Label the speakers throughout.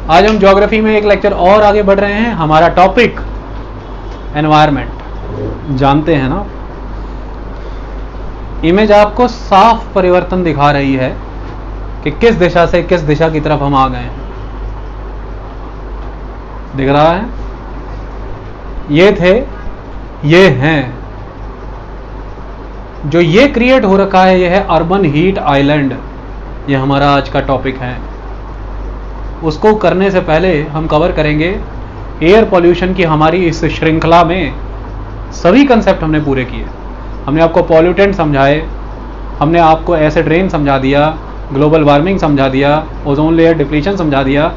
Speaker 1: आज हम ज्योग्राफी में एक लेक्चर और आगे बढ़ रहे हैं। हमारा टॉपिक एनवायरनमेंट। जानते हैं ना, इमेज आपको साफ परिवर्तन दिखा रही है कि किस दिशा से किस दिशा की तरफ हम आ गए हैं। दिख रहा है? ये थे, ये हैं। जो ये क्रिएट हो रखा है, ये है अर्बन हीट आइलैंड। ये हमारा आज का टॉपिक है। उसको करने से पहले हम कवर करेंगे एयर पॉल्यूशन की। हमारी इस श्रृंखला में सभी कंसेप्ट हमने पूरे किए। हमने आपको पॉल्यूटेंट समझाए, हमने आपको एसिड रेन समझा दिया, ग्लोबल वार्मिंग समझा दिया, ओजोन लेयर डिप्लीशन समझा दिया।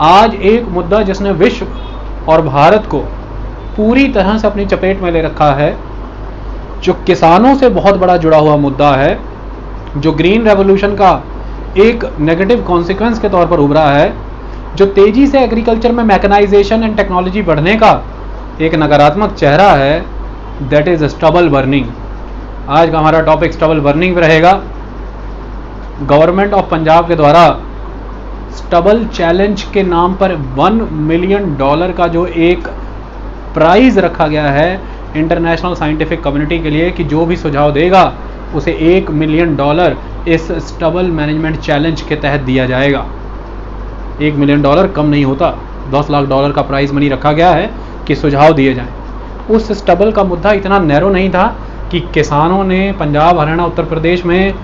Speaker 1: आज एक मुद्दा जिसने विश्व और भारत को पूरी तरह से अपनी चपेट में ले रखा है, जो किसानों से बहुत बड़ा जुड़ा हुआ मुद्दा है, जो ग्रीन रेवोल्यूशन का एक नेगेटिव कॉन्सिक्वेंस के तौर पर उभरा है, जो तेजी से एग्रीकल्चर में मैकेनाइजेशन एंड टेक्नोलॉजी बढ़ने का एक नकारात्मक चेहरा है, दैट इज स्टबल बर्निंग। आज का हमारा टॉपिक स्टबल बर्निंग रहेगा। गवर्नमेंट ऑफ पंजाब के द्वारा स्टबल चैलेंज के नाम पर $1 मिलियन का जो एक प्राइज रखा गया है इंटरनेशनल साइंटिफिक कम्युनिटी के लिए कि जो भी सुझाव देगा उसे $1 मिलियन इस स्टबल मैनेजमेंट चैलेंज के तहत दिया जाएगा। $1 मिलियन कम नहीं होता। $10 लाख का प्राइज मनी रखा गया है कि सुझाव दिए जाएं। उस स्टबल का मुद्दा इतना नैरो नहीं था कि किसानों ने पंजाब, हरियाणा, उत्तर प्रदेश में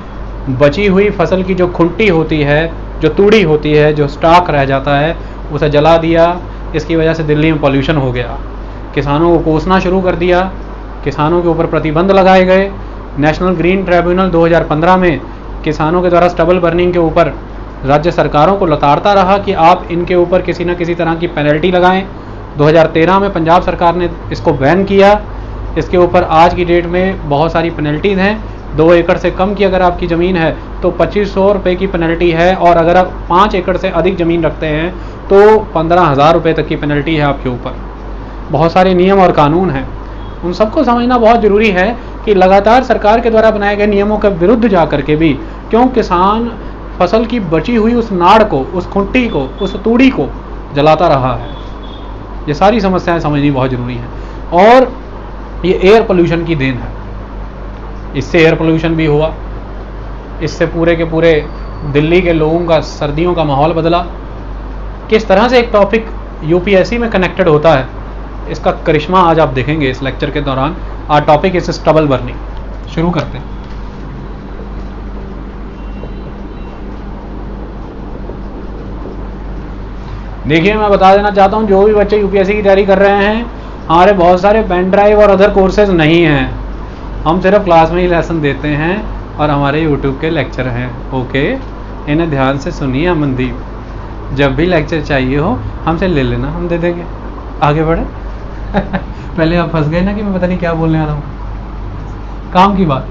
Speaker 1: बची हुई फसल की जो खुंटी होती है, जो तूड़ी होती है, जो स्टॉक रह जाता है, उसे जला दिया। इसकी वजह से दिल्ली में पॉल्यूशन हो गया। किसानों को कोसना शुरू कर दिया, किसानों के ऊपर प्रतिबंध लगाए गए। नेशनल ग्रीन ट्रिब्यूनल 2015 में किसानों के द्वारा स्टबल बर्निंग के ऊपर राज्य सरकारों को लताड़ता रहा कि आप इनके ऊपर किसी न किसी तरह की पेनल्टी लगाएं। 2013 में पंजाब सरकार ने इसको बैन किया। इसके ऊपर आज की डेट में बहुत सारी पेनल्टीज हैं। 2 एकड़ से कम की अगर आपकी ज़मीन है तो 2500 रुपये की पेनल्टी है, और अगर आप 5 एकड़ से अधिक ज़मीन रखते हैं तो 15,000 रुपये तक की पेनल्टी है आपके ऊपर। बहुत सारे नियम और कानून हैं, उन सबको समझना बहुत ज़रूरी है कि लगातार सरकार के द्वारा बनाए गए नियमों के विरुद्ध जा करके भी क्यों किसान फसल की बची हुई उस नाड़ को, उस खुंटी को, उस तूड़ी को जलाता रहा है। ये सारी समस्याएं समझनी बहुत ज़रूरी हैं। और ये एयर पोल्यूशन की देन है। इससे एयर पोल्यूशन भी हुआ, इससे पूरे के पूरे दिल्ली के लोगों का सर्दियों का माहौल बदला। किस तरह से एक टॉपिक यूपीएससी में कनेक्टेड होता है, इसका करिश्मा आज आप देखेंगे इस लेक्चर के दौरान। आज टॉपिक इज स्टबल बर्निंग। शुरू करते हैं। देखिए, मैं बता देना चाहता हूं, जो भी बच्चे यूपीएससी की तैयारी कर रहे हैं, हमारे बहुत सारे पेन ड्राइव और अदर कोर्सेज नहीं हैं। हम सिर्फ क्लास में ही लेसन देते हैं और हमारे यूट्यूब के लेक्चर हैं। ओके, इन्हें ध्यान से सुनिए अमनदीप। जब भी लेक्चर चाहिए हो हमसे ले लेना, हम दे देंगे। आगे बढ़े। पहले आप फंस गए ना कि मैं पता नहीं क्या बोलने वाला हूँ। काम की बात,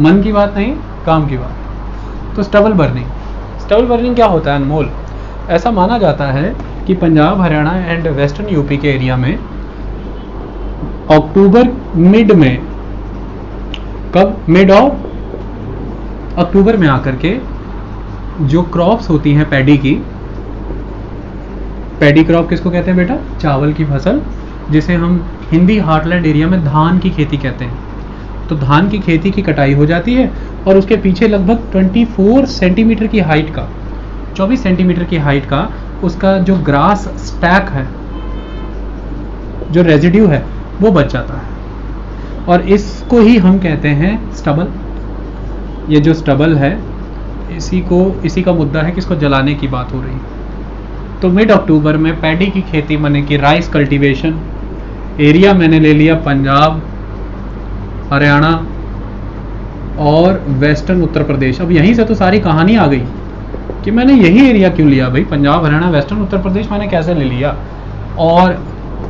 Speaker 1: मन की बात नहीं, काम की बात। तो स्टबल बर्निंग क्या होता है अनमोल? ऐसा माना जाता है कि Punjab, Haryana and western UP के एरिया में अक्टूबर मिड में, कब मिड ऑफ अक्टूबर में आकर के जो क्रॉप्स होती हैं पैडी की, पैडी क्रॉप किसको कहते हैं बेटा? चावल की फसल, जिसे हम हिंदी हार्टलैंड एरिया में धान की खेती कहते हैं। तो धान की खेती की कटाई हो जाती है और उसके पीछे लगभग 24 सेंटीमीटर की हाइट का, 24 सेंटीमीटर की हाइट का उसका जो ग्रास स्टैक है, जो रेजिड्यू है, वो बच जाता है। और इसको ही हम कहते हैं स्टबल। ये जो स्टबल है, इसी का मुद्दा है कि इसको जलाने की बात हो रही है। तो मिड अक्टूबर में पैडी की खेती, माने कि राइस कल्टीवेशन एरिया मैंने ले लिया पंजाब, हरियाणा और वेस्टर्न उत्तर प्रदेश। अब यहीं से तो सारी कहानी आ गई कि मैंने यही एरिया क्यों लिया भाई, पंजाब, हरियाणा, वेस्टर्न उत्तर प्रदेश मैंने कैसे ले लिया, और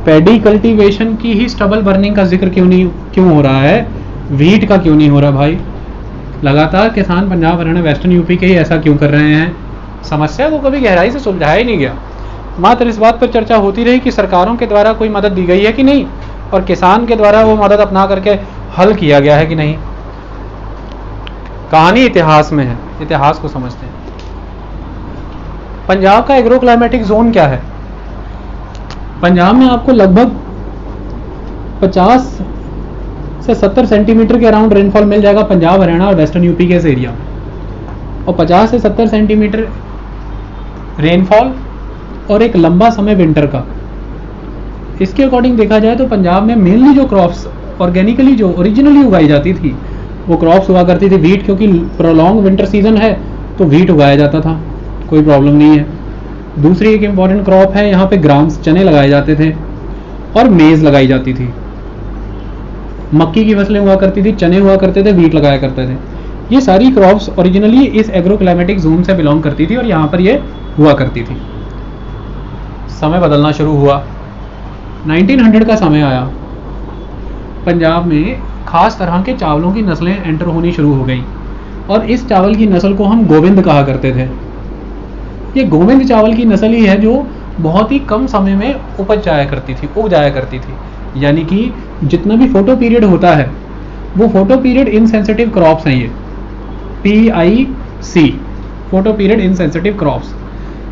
Speaker 1: पैडी कल्टीवेशन की ही स्टबल बर्निंग का जिक्र क्यों हो रहा है, वीट का क्यों नहीं हो रहा भाई? लगातार किसान पंजाब, हरियाणा, वेस्टर्न यूपी के ही ऐसा क्यों कर रहे हैं? समस्या को कभी गहराई से सुलझाया ही नहीं गया। मात्र इस बात पर चर्चा होती रही कि सरकारों के द्वारा कोई मदद दी गई है कि नहीं, और किसान के द्वारा वो मदद अपना करके हल किया गया है कि नहीं। कहानी इतिहास में है, इतिहास को समझते हैं। पंजाब का एग्रो क्लाइमेटिक जोन क्या है? पंजाब में आपको लगभग 50 से 70 सेंटीमीटर के अराउंड रेनफॉल मिल जाएगा पंजाब, हरियाणा और वेस्टर्न यूपी के इस एरिया में, और 50 से 70 सेंटीमीटर रेनफॉल और एक लंबा समय विंटर का। इसके अकॉर्डिंग देखा जाए तो पंजाब में मेनली जो क्रॉप्स ऑर्गेनिकली जो ओरिजिनली उगाई जाती थी वो क्रॉप्स हुआ करती थी वीट, क्योंकि प्रोलॉन्ग विंटर सीजन है तो वीट उगाया जाता था, कोई प्रॉब्लम नहीं है। दूसरी एक इम्पॉर्टेंट क्रॉप है यहाँ पे ग्राम्स, चने लगाए जाते थे और मेज लगाई जाती थी। मक्की की फसलें हुआ करती थी, चने हुआ करते थे, वीट लगाया करते थे। ये सारी क्रॉप्स ओरिजिनली इस एग्रो क्लाइमेटिक जोन से बिलोंग करती थी और यहाँ पर ये हुआ करती थी। समय बदलना शुरू हुआ, 1900 का समय आया, पंजाब में खास तरह के चावलों की नस्लें एंटर होनी शुरू हो गई और इस चावल की नस्ल को हम गोविंद कहा करते थे। ये गोविंद चावल की नस्ल ही है जो बहुत ही कम समय में उग जाया करती थी। यानी कि जितना भी फोटो पीरियड होता है वो फोटो पीरियड इनसेंसिटिव क्रॉप्स हैं। ये PIC, photo period insensitive crops,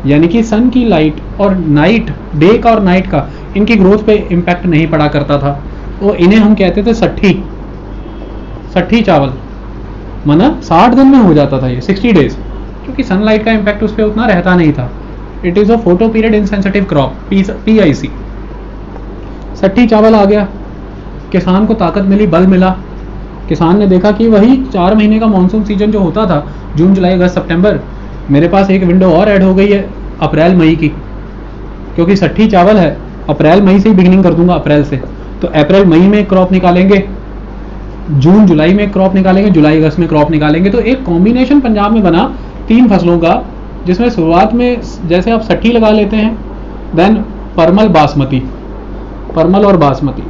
Speaker 1: यानी कि सन की लाइट और नाइट, डे का और नाइट का इनकी ग्रोथ पे इम्पैक्ट नहीं पड़ा करता था। तो इन्हें हम कहते थे सट्ठी चावल, माना 60 दिन में हो जाता था ये, 60 डेज, क्योंकि सनलाइट का इम्पैक्ट उस पर उतना रहता नहीं था। It is a photo period insensitive crop, PIC। सट्ठी चावल आ गया, किसान को ताकत मिली, बल मिला। किसान ने देखा कि वही 4 महीने का मानसून सीजन जो होता था, जून जुलाई अगस्त सितंबर, मेरे पास एक विंडो और ऐड हो गई है अप्रैल मई की, क्योंकि सट्ठी चावल है, अप्रैल मई से ही बिगिनिंग कर दूंगा, अप्रैल से। तो अप्रैल मई में क्रॉप निकालेंगे, जून जुलाई में क्रॉप निकालेंगे, जुलाई अगस्त में क्रॉप निकालेंगे। तो एक कॉम्बिनेशन पंजाब में बना 3 फसलों का, जिसमें शुरुआत में जैसे आप सट्ठी लगा लेते हैं, देन परमल और बासमती।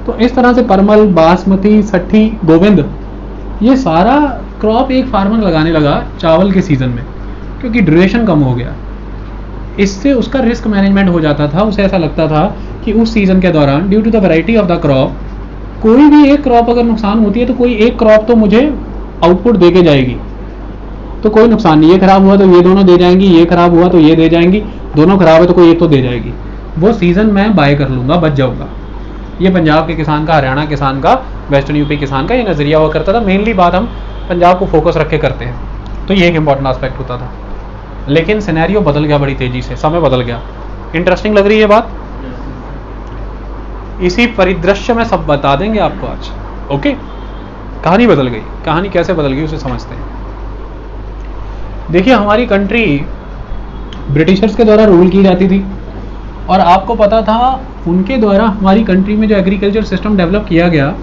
Speaker 1: तो इस तरह से परमल, बासमती, सट्ठी, गोविंद, ये सारा क्रॉप एक फार्मर लगाने लगा चावल के सीजन में, क्योंकि ड्यूरेशन कम हो गया। इससे उसका रिस्क मैनेजमेंट हो जाता था। उसे ऐसा लगता था कि उस सीजन के दौरान due to the variety of the crop, कोई भी एक क्रॉप अगर नुकसान होती है तो कोई एक क्रॉप तो मुझे आउटपुट दे के जाएगी, तो कोई नुकसान नहीं। ये खराब हुआ तो ये दोनों दे जाएंगी, ये खराब हुआ तो ये दे जाएंगी, दोनों खराब है तो कोई एक तो दे जाएगी। वो सीजन मैं बाय कर लूंगा, बच जाऊंगा। ये पंजाब के किसान का, हरियाणा किसान का, वेस्टर्न यूपी किसान का ये नजरिया हुआ करता था। मेनली बात हम पंजाब को फोकस रख के करते हैं, तो ये एक इंपॉर्टेंट एस्पेक्ट होता था। लेकिन सिनेरियो बदल गया बड़ी तेजी से, समय बदल गया। इंटरेस्टिंग लग रही है बात? इसी परिदृश्य में सब बता देंगे आपको आज। ओके, कहानी बदल गई। कहानी कैसे बदल गई उसे समझते हैं। देखिए, हमारी कंट्री ब्रिटिशर्स के द्वारा रूल की जाती थी और आपको पता था उनके द्वारा हमारी कंट्री में जो एग्रीकल्चर सिस्टम डेवलप किया गया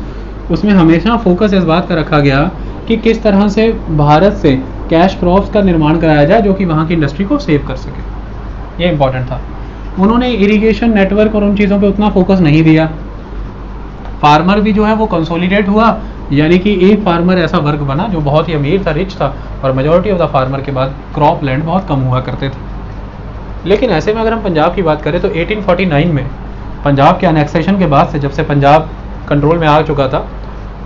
Speaker 1: उसमें हमेशा फोकस इस बात का रखा गया कि किस तरह से भारत से कैश क्रॉप्स का निर्माण कराया जाए जो कि वहाँ की इंडस्ट्री को सेव कर सके। ये इंपॉर्टेंट था। उन्होंने इरिगेशन नेटवर्क और उन चीज़ों पे उतना फोकस नहीं दिया। फार्मर भी जो है वो कंसोलिडेट हुआ, यानी कि एक फार्मर ऐसा वर्ग बना जो बहुत ही अमीर था, रिच था, और मेजॉरिटी ऑफ द फार्मर के बाद क्रॉप लैंड बहुत कम हुआ करते थे। लेकिन ऐसे में अगर हम पंजाब की बात करें तो 1849 में पंजाब के अनेक्सेशन के बाद से, जब से पंजाब कंट्रोल में आ चुका था,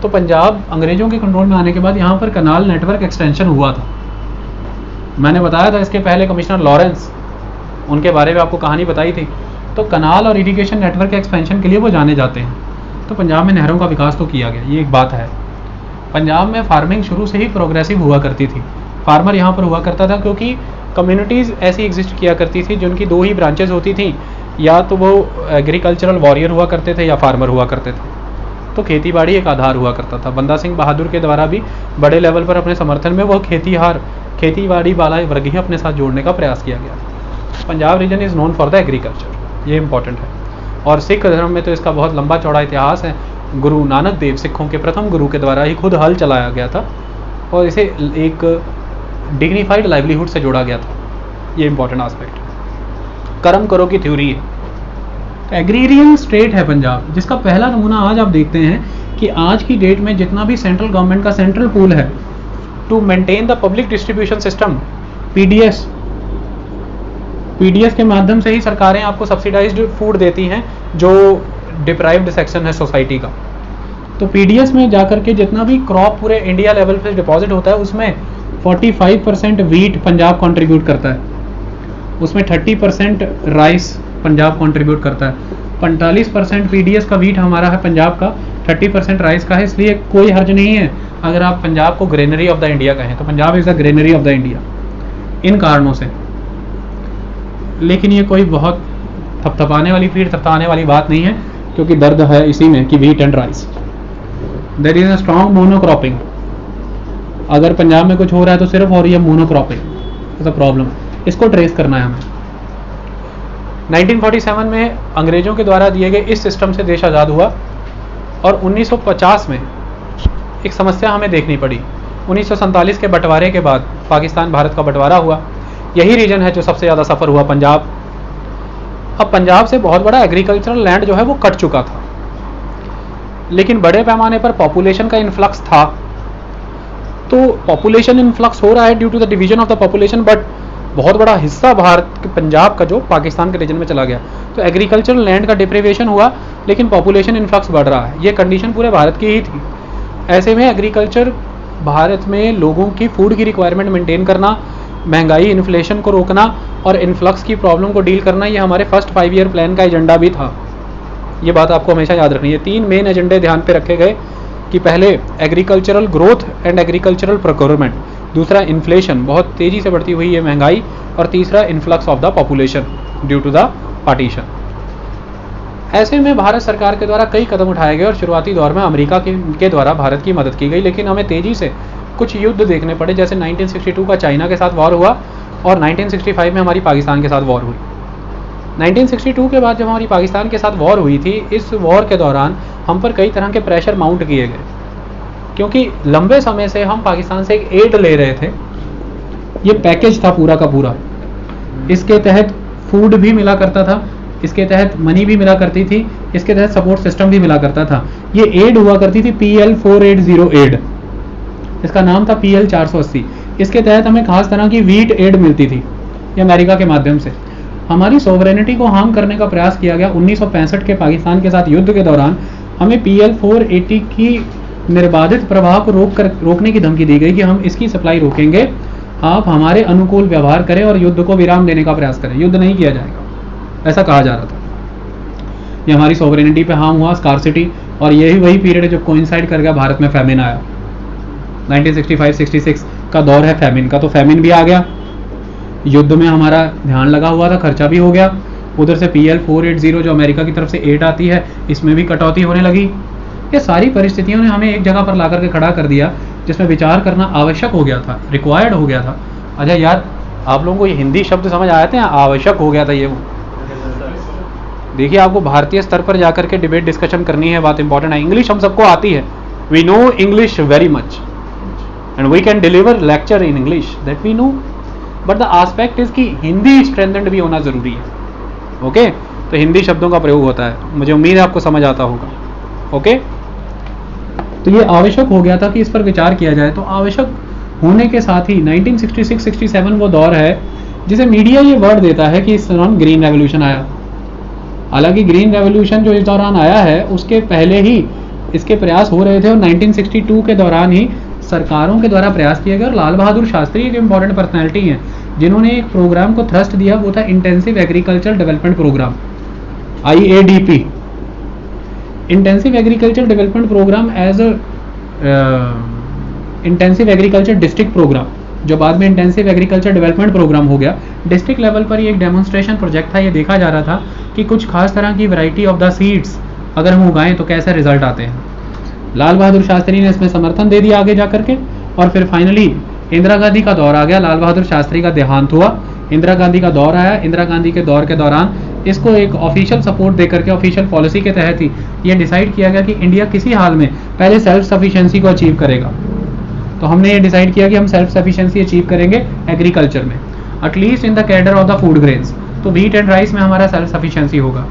Speaker 1: तो पंजाब अंग्रेजों के कंट्रोल में आने के बाद यहाँ पर कनाल नेटवर्क एक्सटेंशन हुआ था। मैंने बताया था इसके पहले कमिश्नर लॉरेंस, उनके बारे में आपको कहानी बताई थी। तो कनाल और इरिगेशन नेटवर्क एक्सपेंशन के लिए वो जाने जाते हैं। तो पंजाब में नहरों का विकास तो किया गया, ये एक बात है। पंजाब में फार्मिंग शुरू से ही प्रोग्रेसिव हुआ करती थी। फार्मर यहाँ पर हुआ करता था क्योंकि कम्युनिटीज़ ऐसी एग्जिस्ट किया करती थी जिनकी 2 ही ब्रांचेज होती थी, या तो वो एग्रीकल्चरल वॉरियर हुआ करते थे या फार्मर हुआ करते थे। तो खेती बाड़ी एक आधार हुआ करता था। बंदा सिंह बहादुर के द्वारा भी बड़े लेवल पर अपने समर्थन में वो खेती बाड़ी वाला वर्ग ही अपने साथ जोड़ने का प्रयास किया गया। Punjab region is known for the agriculture, ये इंपॉर्टेंट है। और सिख धर्म में तो इसका बहुत लंबा चौड़ा इतिहास है। गुरु नानक देव, सिखों के प्रथम गुरु के द्वारा ही खुद हल चलाया गया था और इसे एक डिग्निफाइड लाइवलीहुड से जोड़ा गया था। ये इंपॉर्टेंट एस्पेक्ट। कर्म करो की थ्योरी है। एग्रीरियन स्टेट है पंजाब, जिसका पहला नमूना आज आप देखते हैं कि आज की डेट में जितना भी सेंट्रल गवर्नमेंट का सेंट्रल पूल है to maintain the public distribution system, PDS के माध्यम से ही सरकारें आपको सब्सिडाइज्ड फूड देती हैं जो डिप्राइव्ड सेक्शन है सोसाइटी का। तो पीडीएस में जाकर के जितना भी क्रॉप पूरे इंडिया लेवल पे डिपॉजिट होता है उसमें 45% वीट पंजाब कंट्रीब्यूट करता है। उसमें 30% राइस पंजाब कंट्रीब्यूट करता है, 45% पीडीएस का वीट हमारा है पंजाब का, 30% राइस का है। इसलिए कोई हर्ज नहीं है अगर आप पंजाब को ग्रेनरी ऑफ द इंडिया कहें, तो Punjab is the granary of the India in कारणों से। लेकिन ये कोई बहुत थपथपाने वाली, पीठ थपथपाने वाली बात नहीं है, क्योंकि दर्द है इसी में कि wheat and rice. There is a strong monocropping. अगर पंजाब में कुछ हो रहा है तो सिर्फ हो रही है मोनोक्रॉपिंग, इज अ प्रॉब्लम। इसको ट्रेस करना है हमें। 1947 में अंग्रेजों के द्वारा दिए गए इस सिस्टम से देश आज़ाद हुआ, और 1950 में एक समस्या हमें देखनी पड़ी। 1947 के बंटवारे के बाद पाकिस्तान भारत का बंटवारा हुआ। यही रीजन है जो सबसे ज़्यादा सफ़र हुआ, पंजाब। अब पंजाब से बहुत बड़ा एग्रीकल्चरल लैंड जो है वो कट चुका था, लेकिन बड़े पैमाने पर पॉपुलेशन का इन्फ्लक्स था। तो पॉपुलेशन इन्फ्लक्स हो रहा है due to the division of the population, but बहुत बड़ा हिस्सा भारत के पंजाब का जो पाकिस्तान के रीजन में चला गया, तो एग्रीकल्चरल लैंड का डिप्रिवेशन हुआ, लेकिन पॉपुलेशन इन्फ्लक्स बढ़ रहा है। ये कंडीशन पूरे भारत की ही थी। ऐसे में एग्रीकल्चर भारत में लोगों की फूड की रिक्वायरमेंट मेंटेन करना, महंगाई इन्फ्लेशन को रोकना और इन्फ्लक्स की प्रॉब्लम को डील करना, ये हमारे फर्स्ट 5 ईयर प्लान का एजेंडा भी था। ये बात आपको हमेशा याद रखनी है। 3 मेन एजेंडे ध्यान पे रखे गए कि पहले agricultural growth and agricultural procurement, दूसरा इन्फ्लेशन, बहुत तेज़ी से बढ़ती हुई है महंगाई, और तीसरा influx of the population due to the partition. ऐसे में भारत सरकार के द्वारा कई कदम उठाए गए और शुरुआती दौर में अमेरिका के द्वारा भारत की मदद की गई, लेकिन हमें तेज़ी से कुछ युद्ध देखने पड़े। जैसे 1962 का चाइना के साथ वॉर हुआ और 1965 में हमारी पाकिस्तान के साथ वॉर हुई। 1962 के बाद जब हमारी पाकिस्तान के साथ वॉर हुई थी, इस वॉर के दौरान हम पर कई तरह के प्रेशर माउंट किए गए, क्योंकि लंबे समय से हम पाकिस्तान से एक एड ले रहे थे। ये पैकेज था पूरा का पूरा, इसके तहत फूड भी मिला करता था, इसके तहत मनी भी मिला करती थी, इसके तहत सपोर्ट सिस्टम भी मिला करता था। ये एड हुआ करती थी PL 480 एड, इसका नाम था PL 480। इसके तहत हमें खास तरह की वीट एड मिलती थी, ये अमेरिका के माध्यम से। हमारी सोवरेनिटी को हार्म करने का प्रयास किया गया। 1965 के पाकिस्तान के साथ युद्ध के दौरान हमें PL 480 की निर्बाधित प्रभाव को रोकने की धमकी दी गई कि हम इसकी सप्लाई रोकेंगे, आप हमारे अनुकूल व्यवहार करें और युद्ध को विराम देने का प्रयास करें, युद्ध नहीं किया जाएगा, ऐसा कहा जा रहा था। ये हमारी सोवरेनिटी पे हार्म हुआ, स्कार्सिटी, और यही वही पीरियड है जब कोइंसाइड कर गया भारत में फैमिन आया। 1965-66 का दौर है फैमिन का, तो फैमिन भी आ गया, युद्ध में हमारा ध्यान लगा हुआ था, खर्चा भी हो गया। उधर से PL 480 जो अमेरिका की तरफ से एड आती है, इसमें भी कटौती होने लगी। ये सारी परिस्थितियों ने हमें एक जगह पर ला करके खड़ा कर दिया, जिसमें विचार करना आवश्यक हो गया था, रिक्वायर्ड हो गया था। अच्छा यार, आप लोगों को ये हिंदी शब्द समझ आए थे? आवश्यक हो गया था ये वो। देखिए, आपको भारतीय स्तर पर जाकर के डिबेट डिस्कशन करनी है, बात इंपॉर्टेंट है। इंग्लिश हम सबको आती है, we know English very much and we can deliver lecture in English, that we know, but the aspect is कि हिंदी स्ट्रेंथेंड भी होना जरूरी है। ओके, तो हिंदी शब्दों का प्रयोग होता है, मुझे उम्मीद है आपको समझ आता होगा। ओके, तो ये आवश्यक हो गया था कि इस पर विचार किया जाए। तो आवश्यक होने के साथ ही 1966-67 वो दौर है जिसे मीडिया ये वर्ड देता है कि इस दौरान ग्रीन रेवोल्यूशन आया। हालांकि ग्रीन रेवोल्यूशन जो इस दौरान आया है, उसके पहले ही इसके प्रयास हो रहे थे, और 1962 के दौरान ही सरकारों के द्वारा प्रयास किए गए। और लाल बहादुर शास्त्री एक इंपॉर्टेंट पर्सनैलिटी हैं जिन्होंने एक प्रोग्राम को थ्रस्ट दिया, वो था intensive agriculture development programme, IADP, intensive agriculture development programme as intensive agriculture district programme, जो बाद में इंटेंसिव एग्रीकल्चर डेवलपमेंट प्रोग्राम हो गया। डिस्ट्रिक्ट लेवल पर ये एक डेमोन्स्ट्रेशन प्रोजेक्ट था। ये देखा जा रहा था कि कुछ खास तरह की वैरायटी ऑफ द सीड्स अगर हम उगाएं तो कैसे रिजल्ट आते हैं। लाल बहादुर शास्त्री ने इसमें समर्थन दे दिया आगे जाकर के, और फिर फाइनली इंदिरा गांधी का दौर आ गया। लाल बहादुर शास्त्री का देहांत हुआ, इंदिरा गांधी का दौर आया। इंदिरा गांधी के दौर के दौरान इसको एक ऑफिशियल सपोर्ट देकर के, ऑफिशियल पॉलिसी के तहत ही ये डिसाइड किया गया कि इंडिया किसी हाल में पहले सेल्फ सफिशिएंसी को अचीव करेगा। तो हमने ये डिसाइड किया कि हम सेल्फ सफिशिएंसी अचीव करेंगे एग्रीकल्चर में, at least in the cadre of the food grains. तो व्हीट एंड राइस में हमारा सेल्फ सफिशिएंसी होगा।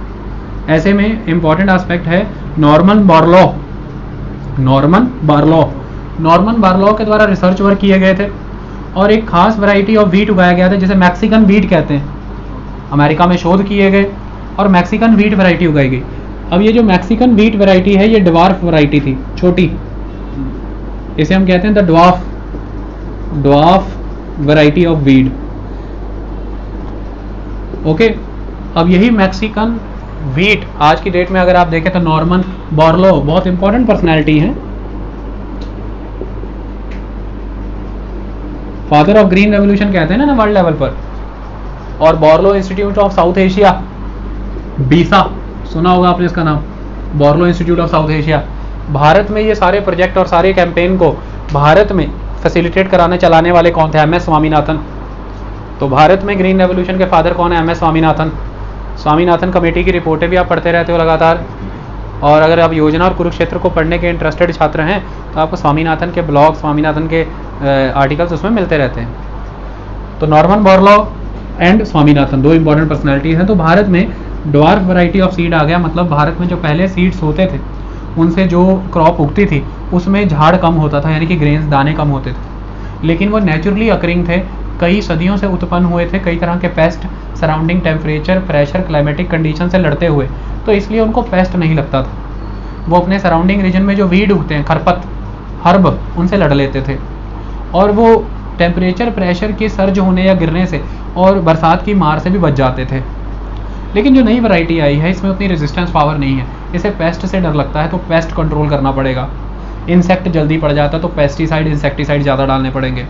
Speaker 1: ऐसे में इंपॉर्टेंट एस्पेक्ट है नॉर्मन बार्लो के द्वारा रिसर्च वर्क किए गए थे, और एक खास वैरायटी ऑफ व्हीट उगाया गया था जिसे मैक्सिकन व्हीट कहते हैं। अमेरिका में शोध किए गए और मैक्सिकन व्हीट वैरायटी उगाई गई। अब ये जो मैक्सिकन व्हीट वैरायटी है, ये ड्वार्फ वैरायटी थी, छोटी, इसे हम कहते हैं the dwarf variety of wheat. Okay, अब यही मैक्सिकन व्हीट आज की डेट में अगर आप देखें तो नॉर्मन बोरलो बहुत इंपॉर्टेंट पर्सनैलिटी है, फादर ऑफ ग्रीन रेवोल्यूशन कहते हैं ना वर्ल्ड लेवल पर। और Borlaug institute of south Asia, बीसा सुना होगा आपने इसका नाम, Borlaug institute of south Asia. Bharat में ये सारे प्रोजेक्ट और सारे कैंपेन को भारत में फैसिलिटेट कराने चलाने वाले कौन थे? एम.एस. स्वामीनाथन। तो भारत में ग्रीन रेवोल्यूशन के फादर कौन है? एम.एस. स्वामीनाथन। स्वामीनाथन कमेटी की रिपोर्टें भी आप पढ़ते रहते हो लगातार, और अगर आप योजना और कुरुक्षेत्र को पढ़ने के इंटरेस्टेड छात्र हैं तो आपको स्वामीनाथन के ब्लॉग, स्वामीनाथन के आर्टिकल्स उसमें मिलते रहते हैं। तो नॉर्मन बोरलो एंड स्वामीनाथन दो इंपॉर्टेंट पर्सनैलिटीज हैं। तो भारत में ड्वार्फ वैरायटी ऑफ सीड आ गया, मतलब भारत में जो पहले सीड्स होते थे उनसे जो क्रॉप उगती थी उसमें झाड़ कम होता था, यानी कि ग्रेन्स दाने कम होते थे, लेकिन वो नेचुरली अकरिंग थे, कई सदियों से उत्पन्न हुए थे, कई तरह के paste surrounding temperature, pressure, climatic condition से लड़ते हुए, तो इसलिए उनको पेस्ट नहीं लगता था। वो अपने सराउंडिंग रीजन में जो वीड उगते हैं, खरपत, हर्ब, उनसे लड़ लेते थे, और वो टेम्परेचर, प्रेशर के सर्ज होने या गिरने से और बरसात की मार से भी बच जाते थे। लेकिन जो नई वैरायटी आई है इसमें उतनी रेजिस्टेंस पावर नहीं है, इसे पेस्ट से डर लगता है तो पेस्ट कंट्रोल करना पड़ेगा। इंसेक्ट जल्दी पड़ जाता है तो पेस्टिसाइड, इंसेक्टिसाइड ज़्यादा डालने पड़ेंगे,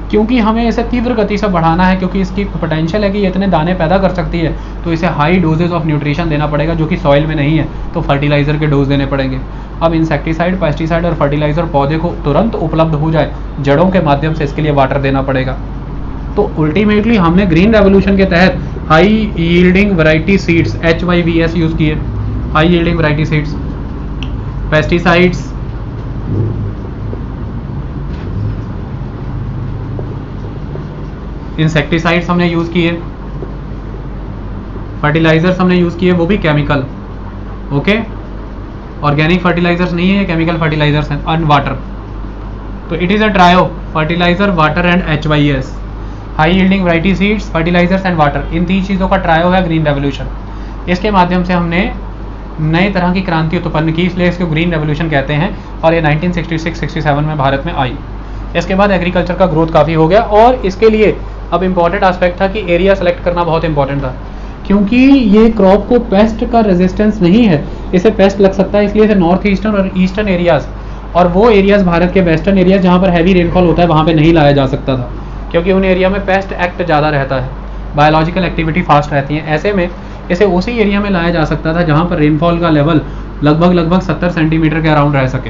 Speaker 1: क्योंकि हमें इसे तीव्र गति से बढ़ाना है, क्योंकि इसकी पोटेंशियल है कि ये इतने दाने पैदा कर सकती है, तो इसे हाई डोजेज ऑफ न्यूट्रिशन देना पड़ेगा जो कि सॉइल में नहीं है, तो फर्टिलाइज़र के डोज देने पड़ेंगे। अब इंसेक्टिसाइड, पेस्टिसाइड और फर्टिलाइज़र पौधे को तुरंत उपलब्ध हो जाए जड़ों के माध्यम से, इसके लिए वाटर देना पड़ेगा। तो अल्टीमेटली हमने ग्रीन रेवोल्यूशन के तहत high yielding variety seeds HYVS use किए, high yielding variety seeds, pesticides, insecticides हमने यूज़ किए, फर्टिलाइजर्स हमने यूज़ किए, वो भी केमिकल, ओके, ऑर्गेनिक फर्टिलाइजर्स नहीं है, केमिकल फर्टिलाइजर्स हैं, एंड वाटर। तो it is a trio, fertiliser, water and HYS, high yielding variety seeds, fertilisers and water, इन तीन चीज़ों का ट्रायो है ग्रीन रेवोल्यूशन। इसके माध्यम से हमने नए तरह की क्रांति उत्पन्न की, इसलिए इसको ग्रीन रेवोल्यूशन कहते हैं, और ये 1966-67 में भारत में आई। इसके बाद एग्रीकल्चर का ग्रोथ काफ़ी हो गया, और इसके लिए अब इम्पॉर्टेंट एस्पेक्ट था कि एरिया सेलेक्ट करना बहुत इंपॉर्टेंट था, क्योंकि ये क्रॉप को पेस्ट का रेजिस्टेंस नहीं है, इसे पेस्ट लग सकता है, इसलिए इसे नॉर्थ ईस्टर्न और ईस्टर्न एरियाज़ और वो एरियाज़ भारत के वेस्टर्न एरियाज जहाँ पर हैवी रेनफॉल होता है वहाँ पे नहीं लाया जा सकता था, क्योंकि उन एरिया में पेस्ट एक्ट ज़्यादा रहता है, बायोलॉजिकल एक्टिविटी फास्ट रहती है। ऐसे में इसे उसी एरिया में लाया जा सकता था जहाँ पर रेनफॉल का लेवल लगभग 70 सेंटीमीटर के अराउंड रह सके,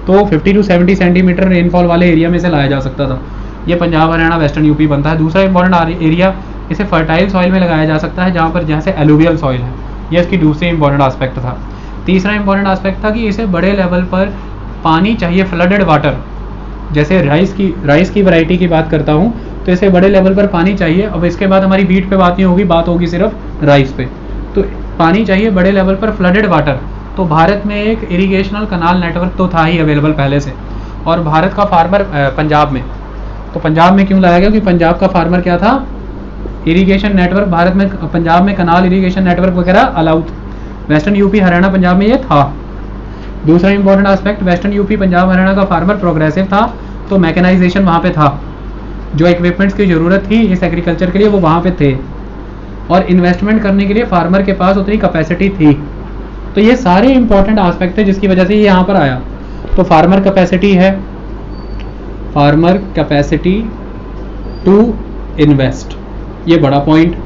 Speaker 1: तो 50 to 70 सेंटीमीटर रेनफॉल वाले एरिया में इसे लाया जा सकता था। ये पंजाब, हरियाणा, वेस्टर्न यूपी बनता है। दूसरा इंपॉर्टेंट एरिया, इसे फर्टाइल सॉइल में लगाया जा सकता है जहाँ पर जैसे एलुवियल सॉइल है, यह इसकी दूसरी इंपॉर्टेंट आस्पेक्ट था। तीसरा इंपॉर्टेंट आस्पेक्ट था कि इसे बड़े लेवल पर पानी चाहिए, फ्लडेड वाटर, जैसे राइस की वैरायटी की बात करता हूँ तो इसे बड़े लेवल पर पानी चाहिए। अब इसके बाद हमारी बीट पे बात नहीं होगी, बात होगी सिर्फ राइस पे। तो पानी चाहिए बड़े लेवल पर, फ्लडेड वाटर। तो भारत में एक इरिगेशनल कनाल नेटवर्क तो था ही अवेलेबल पहले से, और भारत का फार्मर पंजाब में, तो पंजाब में क्यों लाया गया? क्योंकि पंजाब का फार्मर क्या था? इरिगेशन नेटवर्क, भारत में पंजाब में कनाल इरिगेशन नेटवर्क वगैरह allowed, western UP, Haryana, Punjab में ये था। दूसरा important aspect, western UP, Punjab, Haryana का फार्मर प्रोग्रेसिव था, तो मैकेनाइजेशन वहाँ पे था, जो इक्विपमेंट्स की ज़रूरत थी इस एग्रीकल्चर के लिए वो वहाँ पे थे, और इन्वेस्टमेंट करने के लिए फार्मर के पास उतनी कैपेसिटी थी। तो ये सारे इंपॉर्टेंट एस्पेक्ट थे जिसकी वजह से ये यहाँ पर आया। तो फार्मर कैपेसिटी है, फार्मर कैपेसिटी टू इन्वेस्ट, ये बड़ा पॉइंट,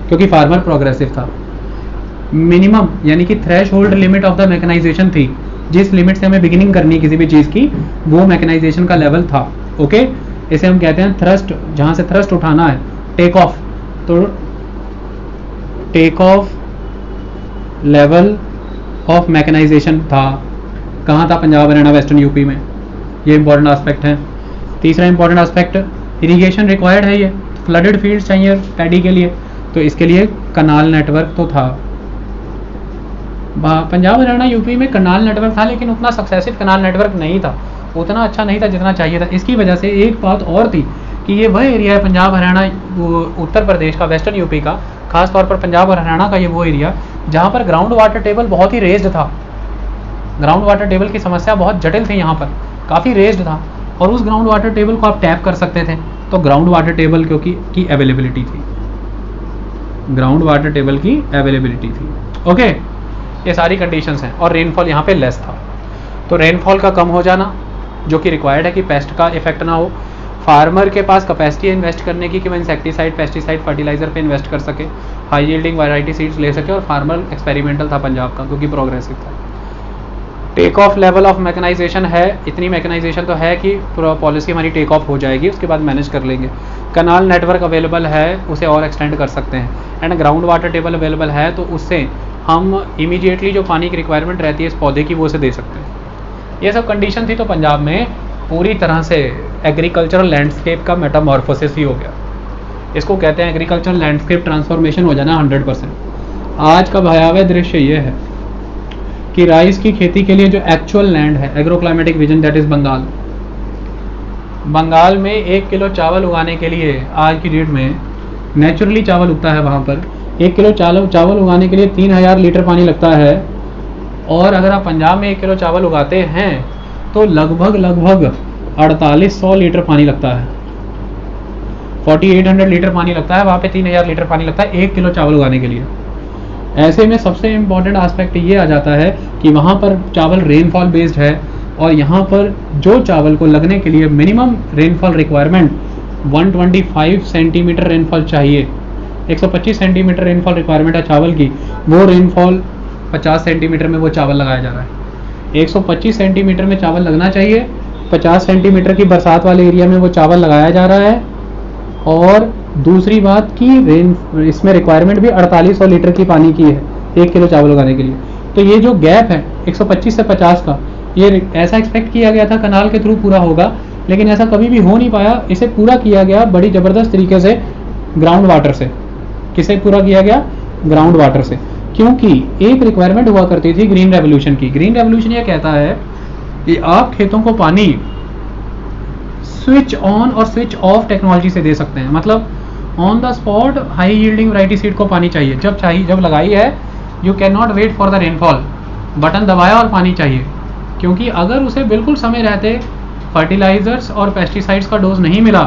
Speaker 1: क्योंकि फार्मर प्रोग्रेसिव था। मिनिमम यानी कि threshold limit of the mechanisation थी, जिस लिमिट से हमें बिगिनिंग करनी किसी भी चीज़ की, वो मैकेनाइजेशन का लेवल था। ओके, इसे हम कहते हैं थ्रस्ट, जहाँ से थ्रस्ट उठाना है, टेक ऑफ। तो take off level of mechanisation था, कहाँ था? पंजाब, हरियाणा, वेस्टर्न यूपी में। ये इंपॉर्टेंट एस्पेक्ट है। तीसरा इंपॉर्टेंट एस्पेक्ट, इरिगेशन रिक्वायर्ड है, ये फ्लडेड फील्ड्स चाहिए पैडी के लिए, तो इसके लिए कनाल नेटवर्क तो था। पंजाब, हरियाणा, यूपी में कनाल नेटवर्क था, लेकिन उतना सक्सेसिव कनाल नेटवर्क नहीं था, उतना अच्छा नहीं था जितना चाहिए था। इसकी वजह से एक बात और थी कि ये वह एरिया है पंजाब, हरियाणा, उत्तर प्रदेश का, वेस्टर्न यूपी का, खास तौर पर पंजाब और हरियाणा का ये वो एरिया जहाँ पर ग्राउंड वाटर टेबल बहुत ही रेज्ड था। ग्राउंड वाटर टेबल की समस्या बहुत जटिल थी, यहाँ पर काफ़ी रेज्ड था, और उस ग्राउंड वाटर टेबल को आप टैप कर सकते थे, तो ग्राउंड वाटर टेबल क्योंकि की अवेलेबिलिटी थी। ग्राउंड वाटर टेबल की अवेलेबिलिटी थी। ओके, ये सारी कंडीशंस हैं। और रेनफॉल यहाँ पे लेस था, तो रेनफॉल का कम हो जाना जो कि रिक्वायर्ड है कि पेस्ट का इफेक्ट ना हो। फार्मर के पास कैपेसिटी है इन्वेस्ट करने की कि वो इंसेक्टिसाइड, पेस्टिसाइड, फर्टिलाइजर पे इन्वेस्ट कर सके, हाई यील्डिंग वैरायटी सीड्स ले सके। और फार्मर एक्सपेरिमेंटल था पंजाब का, क्योंकि प्रोग्रेसिव था। Take off level of mechanisation है, इतनी मैकेनाइजेशन तो है कि पॉलिसी हमारी टेक ऑफ हो जाएगी, उसके बाद मैनेज कर लेंगे। कनाल नेटवर्क अवेलेबल है, उसे और एक्सटेंड कर सकते हैं। And ground water table available है, तो उससे हम इमीडिएटली जो पानी की रिक्वायरमेंट रहती है इस पौधे की, वो उसे दे सकते हैं। ये सब कंडीशन थी, तो पंजाब में पूरी तरह से एग्रीकल्चरल लैंडस्केप का मेटामॉर्फोसिस ही हो गया। इसको कहते हैं एग्रीकल्चरल लैंडस्केप ट्रांसफॉर्मेशन हो जाना 100%। आज का भयावह दृश्य ये है कि राइस की खेती के लिए जो एक्चुअल लैंड है, agroclimatic region that is Bengal, Bengal में 1 किलो चावल उगाने के लिए आज की डेट में नेचुरली चावल उगता है, वहाँ पर 1 किलो चावल उगाने के लिए 3000 लीटर पानी लगता है। और अगर आप पंजाब में 1 किलो चावल उगाते हैं तो लगभग 4800 लीटर पानी लगता है, 4800 लीटर पानी लगता है। वहाँ पे 3000 लीटर पानी लगता है 1 किलो चावल उगाने के लिए। ऐसे में सबसे इम्पॉर्टेंट एस्पेक्ट ये आ जाता है कि वहाँ पर चावल रेनफॉल बेस्ड है, और यहाँ पर जो चावल को लगने के लिए minimum rainfall requirement 125 centimetre rainfall चाहिए, 125 सेंटीमीटर रेनफॉल रिक्वायरमेंट है चावल की, वो रेनफॉल 50 सेंटीमीटर में वो चावल लगाया जा रहा है। 125 सेंटीमीटर में चावल लगना चाहिए, 50 सेंटीमीटर की बरसात वाले एरिया में वो चावल लगाया जा रहा है। और दूसरी बात की इसमें रिक्वायरमेंट भी 4800 लीटर की पानी की है 1 किलो चावल उगाने के लिए। तो ये जो गैप है 125 से 50 का, ये ऐसा एक्सपेक्ट किया गया था कनाल के थ्रू पूरा होगा, लेकिन ऐसा कभी भी हो नहीं पाया। इसे पूरा किया गया बड़ी ज़बरदस्त तरीके से ग्राउंड वाटर से। किसे पूरा किया गया? ग्राउंड वाटर से। क्योंकि एक रिक्वायरमेंट हुआ करती थी ग्रीन रेवोल्यूशन की। ग्रीन रेवोल्यूशन ये कहता है कि आप खेतों को पानी स्विच ऑन और स्विच ऑफ टेक्नोलॉजी से दे सकते हैं। मतलब on the spot high yielding variety seed को पानी चाहिए, जब लगाई है, you can not wait for the rainfall, button दबाया और पानी चाहिए। क्योंकि अगर उसे बिल्कुल समय रहते फर्टिलाइजर्स और पेस्टिसाइड्स का डोज नहीं मिला,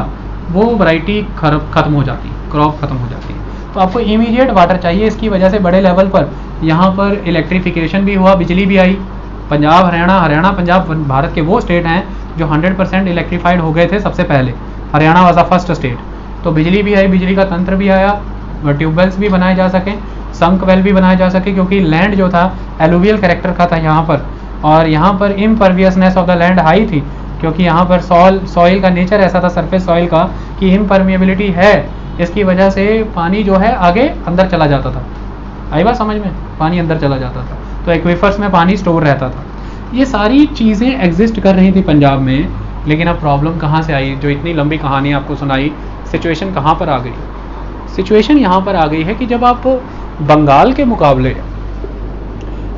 Speaker 1: वो वैरायटी खत्म हो जाती, क्रॉप खत्म हो जाती। तो आपको इमीडिएट वाटर चाहिए। इसकी वजह से बड़े लेवल पर यहाँ पर इलेक्ट्रिफिकेशन भी हुआ, बिजली भी आई। पंजाब, हरियाणा पंजाब भारत के वो स्टेट हैं जो 100% इलेक्ट्रीफाइड हो गए थे सबसे पहले। Haryana was the first state. तो बिजली भी आई, बिजली का तंत्र भी आया, ट्यूबवेल्स भी बनाए जा सके, संक वेल भी बनाए जा सके, क्योंकि लैंड जो था एलुवियल कैरेक्टर का था यहाँ पर। और यहाँ पर इम्परवियसनेस ऑफ द लैंड हाई थी, क्योंकि यहाँ पर सॉइल का नेचर ऐसा था, सरफेस सॉइल का, कि इम्परमिएबिलिटी है। इसकी वजह से पानी जो है आगे अंदर चला जाता था। आई बात समझ में? पानी अंदर चला जाता था, तो एक्वीफर्स में पानी स्टोर रहता था। ये सारी चीज़ें एग्जिस्ट कर रही थी पंजाब में। लेकिन अब प्रॉब्लम कहाँ से आई? जो इतनी लंबी कहानी आपको सुनाई, सिचुएशन कहाँ पर आ गई? सिचुएशन यहाँ पर आ गई है कि जब आप बंगाल के मुकाबले,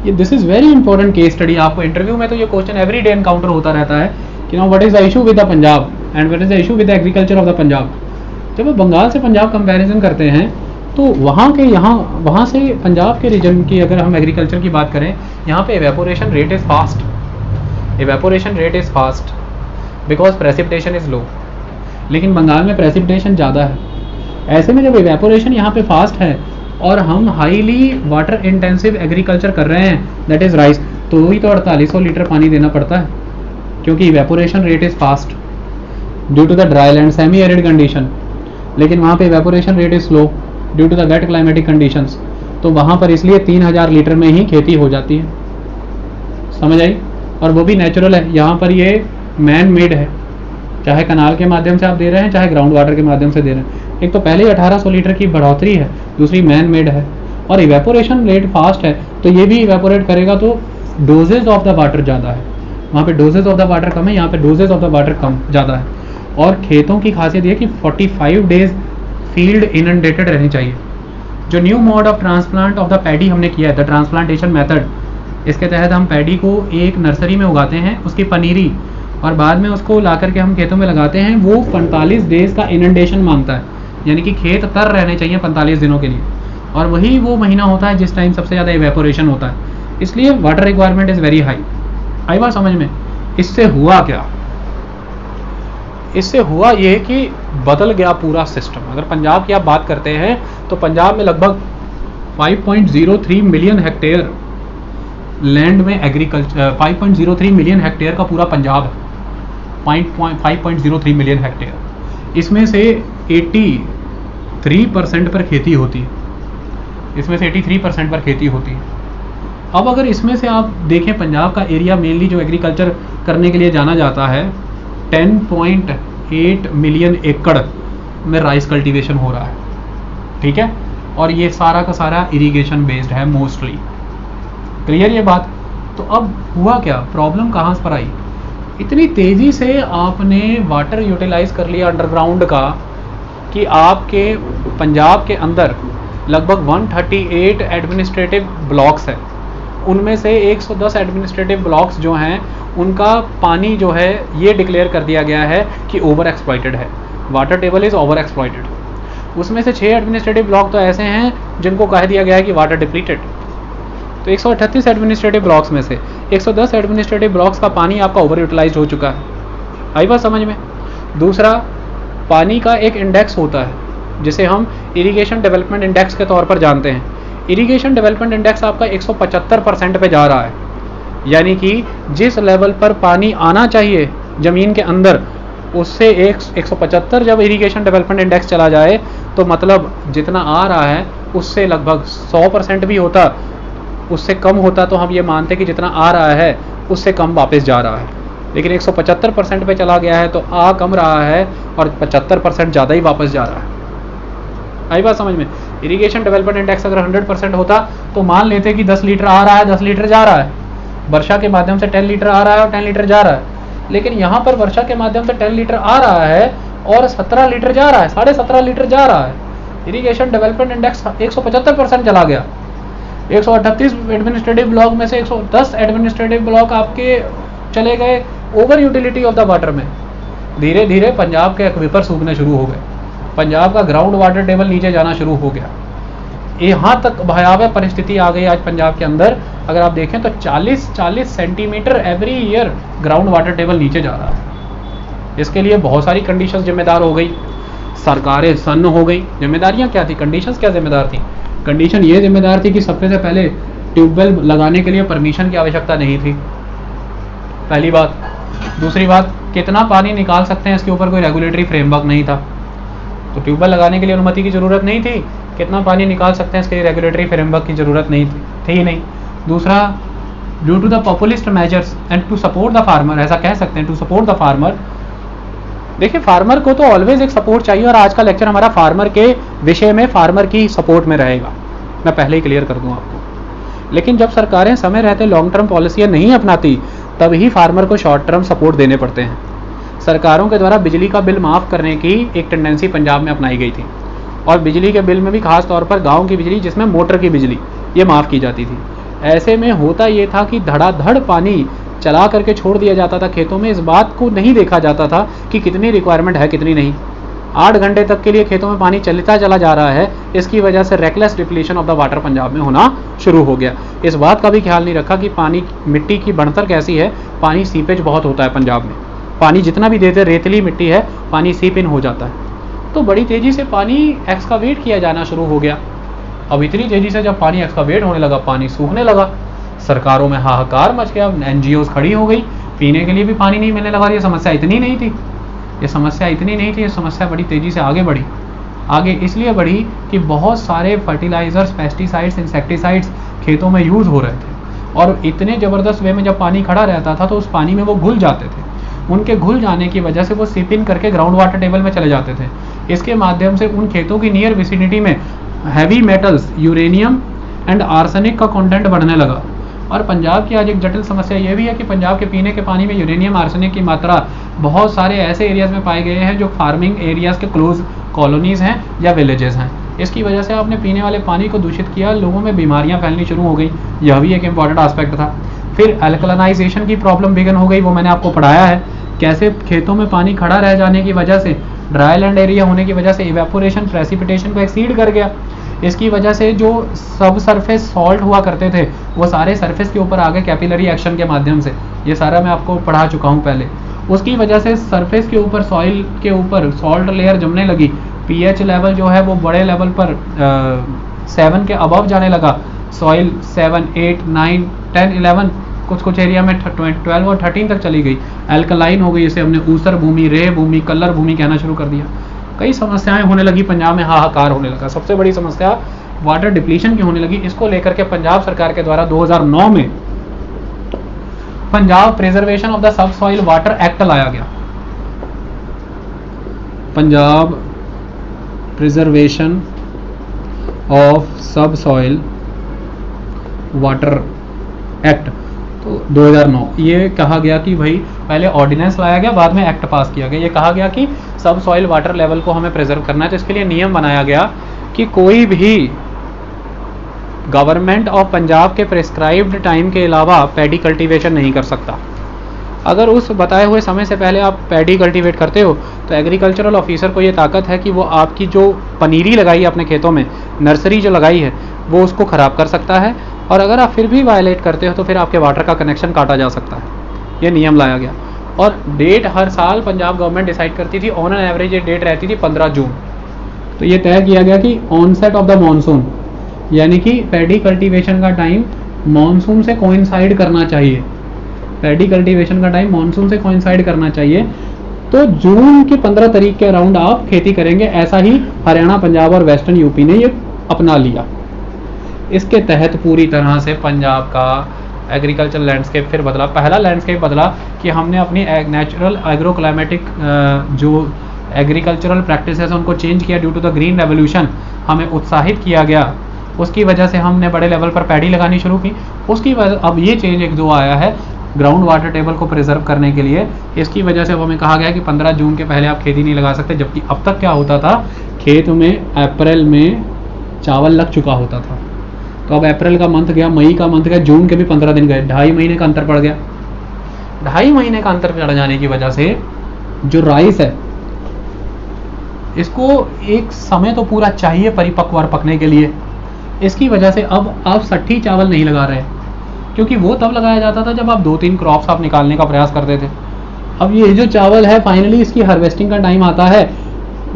Speaker 1: ये this is very important case study. आपको इंटरव्यू में तो ये क्वेश्चन एवरी डे एनकाउंटर होता रहता है कि know what is the issue with the Punjab and what is the issue with the agriculture of the Punjab. जब आप बंगाल से पंजाब कंपैरिजन करते हैं तो वहाँ से पंजाब के रीजन की अगर हम एग्रीकल्चर की बात करें, यहाँ पे evaporation rate is fast because precipitation is low. लेकिन बंगाल में प्रेसिपिटेशन ज़्यादा है। ऐसे में जब एवेपोरेशन यहाँ पे फास्ट है और हम हाईली वाटर इंटेंसिव एग्रीकल्चर कर रहे हैं, दैट इज़ राइस, तो ही तो 4800 लीटर पानी देना पड़ता है, क्योंकि evaporation rate is fast due to the dry land semi arid condition. लेकिन वहाँ पे evaporation rate is slow due to the wet climatic conditions. तो वहाँ पर इसलिए 3000 लीटर में ही खेती हो जाती है। समझ आई? और वो भी नेचुरल है। यहाँ पर ये मैन मेड है, चाहे कनाल के माध्यम से आप दे रहे हैं, चाहे ग्राउंड वाटर के माध्यम से दे रहे हैं। एक तो पहले 1800 लीटर की बढ़ोतरी है, दूसरी मैन मेड है, और इवेपोरेशन रेट फास्ट है, तो ये भी इवेपोरेट करेगा। तो डोजेज ऑफ द वाटर ज़्यादा है, वहाँ पे डोजेज ऑफ द वाटर कम है, यहाँ पे डोजेज ऑफ द वाटर कम ज़्यादा है। और खेतों की खासियत ये कि 45 डेज फील्ड इनंडेटेड रहनी चाहिए। जो new mode of transplant of the paddy हमने किया है, द ट्रांसप्लांटेशन मेथड, इसके तहत हम पैडी को एक नर्सरी में उगाते हैं, उसकी पनीरी, और बाद में उसको ला करके हम खेतों में लगाते हैं। वो 45 डेज का इनंडेशन मांगता है, यानी कि खेत तर रहने चाहिए 45 दिनों के लिए। और वही वो महीना होता है जिस टाइम सबसे ज़्यादा इवेपोरेशन होता है, इसलिए water requirement is very high. आई बात समझ में? इससे हुआ क्या? इससे हुआ ये कि बदल गया पूरा सिस्टम। अगर पंजाब की आप बात करते हैं तो पंजाब में लगभग 5.03 मिलियन हेक्टेयर लैंड में एग्रीकल्चर, 5.03 मिलियन हेक्टेयर का पूरा पंजाब है, 5.03 मिलियन हेक्टेयर। इसमें से 83% पर खेती होती है, इसमें से 83% पर खेती होती है। अब अगर इसमें से आप देखें पंजाब का एरिया मेनली जो एग्रीकल्चर करने के लिए जाना जाता है, 10.8 मिलियन एकड़ में राइस कल्टीवेशन हो रहा है, ठीक है, और ये सारा का सारा इरिगेशन बेस्ड है मोस्टली। क्लियर ये बात? तो अब हुआ क्या, प्रॉब्लम कहाँ पर आई? इतनी तेज़ी से आपने वाटर यूटिलाइज कर लिया अंडरग्राउंड का कि आपके पंजाब के अंदर लगभग 138 एडमिनिस्ट्रेटिव ब्लॉक्स हैं, उनमें से 110 एडमिनिस्ट्रेटिव ब्लॉक्स जो हैं उनका पानी जो है ये डिक्लेयर कर दिया गया है कि ओवर एक्सप्लॉइटेड है, water table is over exploited. उसमें से 6 एडमिनिस्ट्रेटिव ब्लॉक तो ऐसे हैं जिनको कह दिया गया है कि वाटर डिप्लीटेड। तो 138 एडमिनिस्ट्रेटिव ब्लॉक्स में से 110 एडमिनिस्ट्रेटिव ब्लॉक्स का पानी आपका ओवर यूटिलाइज हो चुका है। आई बात समझ में? दूसरा, पानी का एक इंडेक्स होता है जिसे हम इरिगेशन डेवलपमेंट इंडेक्स के तौर पर जानते हैं। इरिगेशन डेवलपमेंट इंडेक्स आपका 175% पे जा रहा है, यानी कि जिस लेवल पर पानी आना चाहिए ज़मीन के अंदर उससे 175 जब इरिगेशन डेवलपमेंट इंडेक्स चला जाए तो मतलब जितना आ रहा है उससे लगभग 100% भी होता, उससे कम होता तो हम ये मानते कि जितना आ रहा है उससे कम वापस जा रहा है। लेकिन 175% पे चला गया है तो आ कम रहा है और 75% ज़्यादा ही वापस जा रहा है। आई बात समझ में? इरिगेशन डेवलपमेंट इंडेक्स अगर 100% होता तो मान लेते कि 10 लीटर आ रहा है, 10 लीटर जा रहा है, वर्षा के माध्यम से 10 लीटर आ रहा है और 10 लीटर जा रहा है। लेकिन यहाँ पर वर्षा के माध्यम से 10 लीटर आ रहा है और 17 लीटर जा रहा है, 17.5 लीटर जा रहा है। इरिगेशन डेवलपमेंट इंडेक्स 175% चला गया। 138 एडमिनिस्ट्रेटिव ब्लॉक में से 110 एडमिनिस्ट्रेटिव ब्लॉक आपके चले गए over utility of the water में। धीरे धीरे पंजाब के एक्वीफर सूखने शुरू हो गए, पंजाब का ग्राउंड वाटर टेबल नीचे जाना शुरू हो गया। यहाँ तक भयावह परिस्थिति आ गई आज पंजाब के अंदर। अगर आप देखें तो 40 centimetre every year ground water table नीचे जा रहा है। इसके लिए बहुत सारी कंडीशंस जिम्मेदार हो गई, सरकारें सन्न हो गई। जिम्मेदारियाँ क्या थी, कंडीशंस क्या जिम्मेदार थी? कंडीशन ये जिम्मेदार थी कि सबसे से पहले ट्यूबवेल लगाने के लिए परमिशन की आवश्यकता नहीं थी, पहली बात। दूसरी बात, कितना पानी निकाल सकते हैं इसके ऊपर कोई रेगुलेटरी फ्रेमवर्क नहीं था, तो ट्यूबवेल लगाने के लिए अनुमति की ज़रूरत नहीं थी। कितना पानी निकाल सकते हैं इसके लिए रेगुलेटरी फ्रेमवर्क की ज़रूरत नहीं थी ही नहीं। दूसरा, due to the populist measures and to support the farmer, ऐसा कह सकते हैं, टू सपोर्ट द फार्मर। देखिए, फार्मर को तो ऑलवेज एक सपोर्ट चाहिए और आज का लेक्चर हमारा फार्मर के विषय में, फार्मर की सपोर्ट में रहेगा, मैं पहले ही क्लियर कर दूं आपको। लेकिन जब सरकारें समय रहते लॉन्ग टर्म पॉलिसियाँ नहीं अपनाती तब ही फार्मर को शॉर्ट टर्म सपोर्ट देने पड़ते हैं। सरकारों के द्वारा बिजली का बिल माफ़ करने की एक टेंडेंसी पंजाब में अपनाई गई थी और बिजली के बिल में भी खास तौर पर गांव की बिजली, जिसमें मोटर की बिजली, ये माफ़ की जाती थी। ऐसे में होता ये था कि धड़ाधड़ पानी चला करके छोड़ दिया जाता था खेतों में। इस बात को नहीं देखा जाता था कि कितनी रिक्वायरमेंट है कितनी नहीं। 8 घंटे तक के लिए खेतों में पानी चलता चला जा रहा है। इसकी वजह से reckless depletion of the water Punjab में होना शुरू हो गया। इस बात का भी ख्याल नहीं रखा कि पानी, मिट्टी की बढ़तर कैसी है, पानी सीपेज बहुत होता है पंजाब में। पानी जितना भी देते, रेतली मिट्टी है, पानी सीप इन हो जाता है। तो बड़ी तेज़ी से पानी एक्सकावेट किया जाना शुरू हो गया। अब इतनी तेज़ी से जब पानी एक्सकावेट होने लगा, पानी सूखने लगा, सरकारों में हाहाकार मच गया, NGOs खड़ी हो गई, पीने के लिए भी पानी नहीं मिलने लगा। ये समस्या इतनी नहीं थी, ये समस्या बड़ी तेज़ी से आगे बढ़ी। आगे इसलिए बढ़ी कि बहुत सारे फर्टिलाइजर्स, पेस्टिसाइड्स, इंसेक्टिसाइड्स खेतों में यूज़ हो रहे थे और इतने ज़बरदस्त वे में जब पानी खड़ा रहता था तो उस पानी में वो घुल जाते थे। उनके घुल जाने की वजह से वो सीप इन करके ग्राउंड वाटर टेबल में चले जाते थे। इसके माध्यम से उन खेतों की नियर विसिनिटी में heavy metals, uranium and arsenic का कंटेंट बढ़ने लगा। और पंजाब की आज एक जटिल समस्या ये भी है कि पंजाब के पीने के पानी में यूरेनियम, आर्सेनिक की मात्रा बहुत सारे ऐसे एरियाज़ में पाए गए हैं जो फार्मिंग एरियाज़ के क्लोज कॉलोनीज़ हैं या विलेजेस हैं। इसकी वजह से आपने पीने वाले पानी को दूषित किया, लोगों में बीमारियां फैलनी शुरू हो गई। यह भी एक इम्पॉर्टेंट एस्पेक्ट था। फिर अल्कलानाइजेशन की प्रॉब्लम बिगन हो गई, वो मैंने आपको पढ़ाया है कैसे खेतों में पानी खड़ा रह जाने की वजह से, ड्राई लैंड एरिया होने की वजह से इवेपोरेशन प्रेसिपिटेशन को एक्सीड कर गया। इसकी वजह से जो सब सरफेस सॉल्ट हुआ करते थे वो सारे सरफेस के ऊपर आ गए कैपिलरी एक्शन के माध्यम से। ये सारा मैं आपको पढ़ा चुका हूँ पहले। उसकी वजह से सरफेस के ऊपर, सॉइल के ऊपर सॉल्ट लेयर जमने लगी, पीएच लेवल जो है वो बड़े लेवल पर 7 के अबव जाने लगा, सॉइल 7, 8, 9, 10, 11, कुछ एरिया में 12 और 13 तक चली गई, एल्कलाइन हो गई, इसे हमने ऊसर भूमि, रे भूमि, कलर भूमि कहना शुरू कर दिया। कई समस्याएं होने लगी पंजाब में, हाहाकार होने लगा। सबसे बड़ी समस्या वाटर डिप्लीशन की होने लगी। इसको लेकर के पंजाब सरकार के द्वारा 2009 में Punjab preservation of the sub soil water act लाया गया। पंजाब प्रिजर्वेशन ऑफ सब सॉइल वाटर एक्ट, तो 2009 ये कहा गया कि भाई पहले ऑर्डिनेंस लाया गया, बाद में एक्ट पास किया गया। ये कहा गया कि सब सॉइल वाटर लेवल को हमें प्रिजर्व करना है, तो इसके लिए नियम बनाया गया कि कोई भी गवर्नमेंट ऑफ पंजाब के प्रिस्क्राइब्ड टाइम के अलावा पैडी कल्टीवेशन नहीं कर सकता। अगर उस बताए हुए समय से पहले आप पैडी कल्टीवेट करते हो तो एग्रीकल्चरल ऑफिसर को ये ताकत है कि वो आपकी जो पनीरी लगाई है अपने खेतों में, नर्सरी जो लगाई है, वो उसको ख़राब कर सकता है, और अगर आप फिर भी वायलेट करते हो तो फिर आपके वाटर का कनेक्शन काटा जा सकता है। ये नियम लाया गया। और डेट हर साल पंजाब गवर्नमेंट डिसाइड करती थी, ऑन एन एवरेज ये डेट रहती थी 15 जून। तो ये तय किया गया कि ऑनसेट ऑफ द मॉनसून, यानी कि पैडी कल्टीवेशन का टाइम मॉनसून से कोइंसाइड करना चाहिए। पैडी कल्टीवेशन का टाइम मॉनसून से कोइंसाइड करना चाहिए, तो जून के 15 तारीख के अराउंड आप खेती करेंगे। ऐसा ही हरियाणा, पंजाब और वेस्टर्न यूपी ने ये अपना लिया। इसके तहत पूरी तरह से पंजाब का एग्रीकल्चर लैंडस्केप फिर बदला। पहला लैंडस्केप बदला कि हमने अपनी नेचुरल एग्रो क्लाइमेटिक जो एग्रीकल्चरल प्रैक्टिसेस उनको चेंज किया due to the green revolution. हमें उत्साहित किया गया, उसकी वजह से हमने बड़े लेवल पर पैडी लगानी शुरू की। उसकी वजह अब ये चेंज एक जो आया है ग्राउंड वाटर टेबल को प्रिजर्व करने के लिए, इसकी वजह से हमें कहा गया कि 15 जून के पहले आप खेती नहीं लगा सकते। जबकि अब तक क्या होता था, खेत में अप्रैल में चावल लग चुका होता था। तो अब अप्रैल का मंथ गया, मई का मंथ गया, जून के भी 15 दिन गए, 2.5 महीने का अंतर पड़ गया। 2.5 महीने का अंतर पड़ जाने की वजह से जो राइस है, इसको एक समय तो पूरा चाहिए परिपक्व और पकने के लिए। इसकी वजह से अब आप सट्ठी चावल नहीं लगा रहे, क्योंकि वो तब लगाया जाता था जब आप 2-3 क्रॉप्स आप निकालने का प्रयास करते थे। अब ये जो चावल है फाइनली इसकी हार्वेस्टिंग का टाइम आता है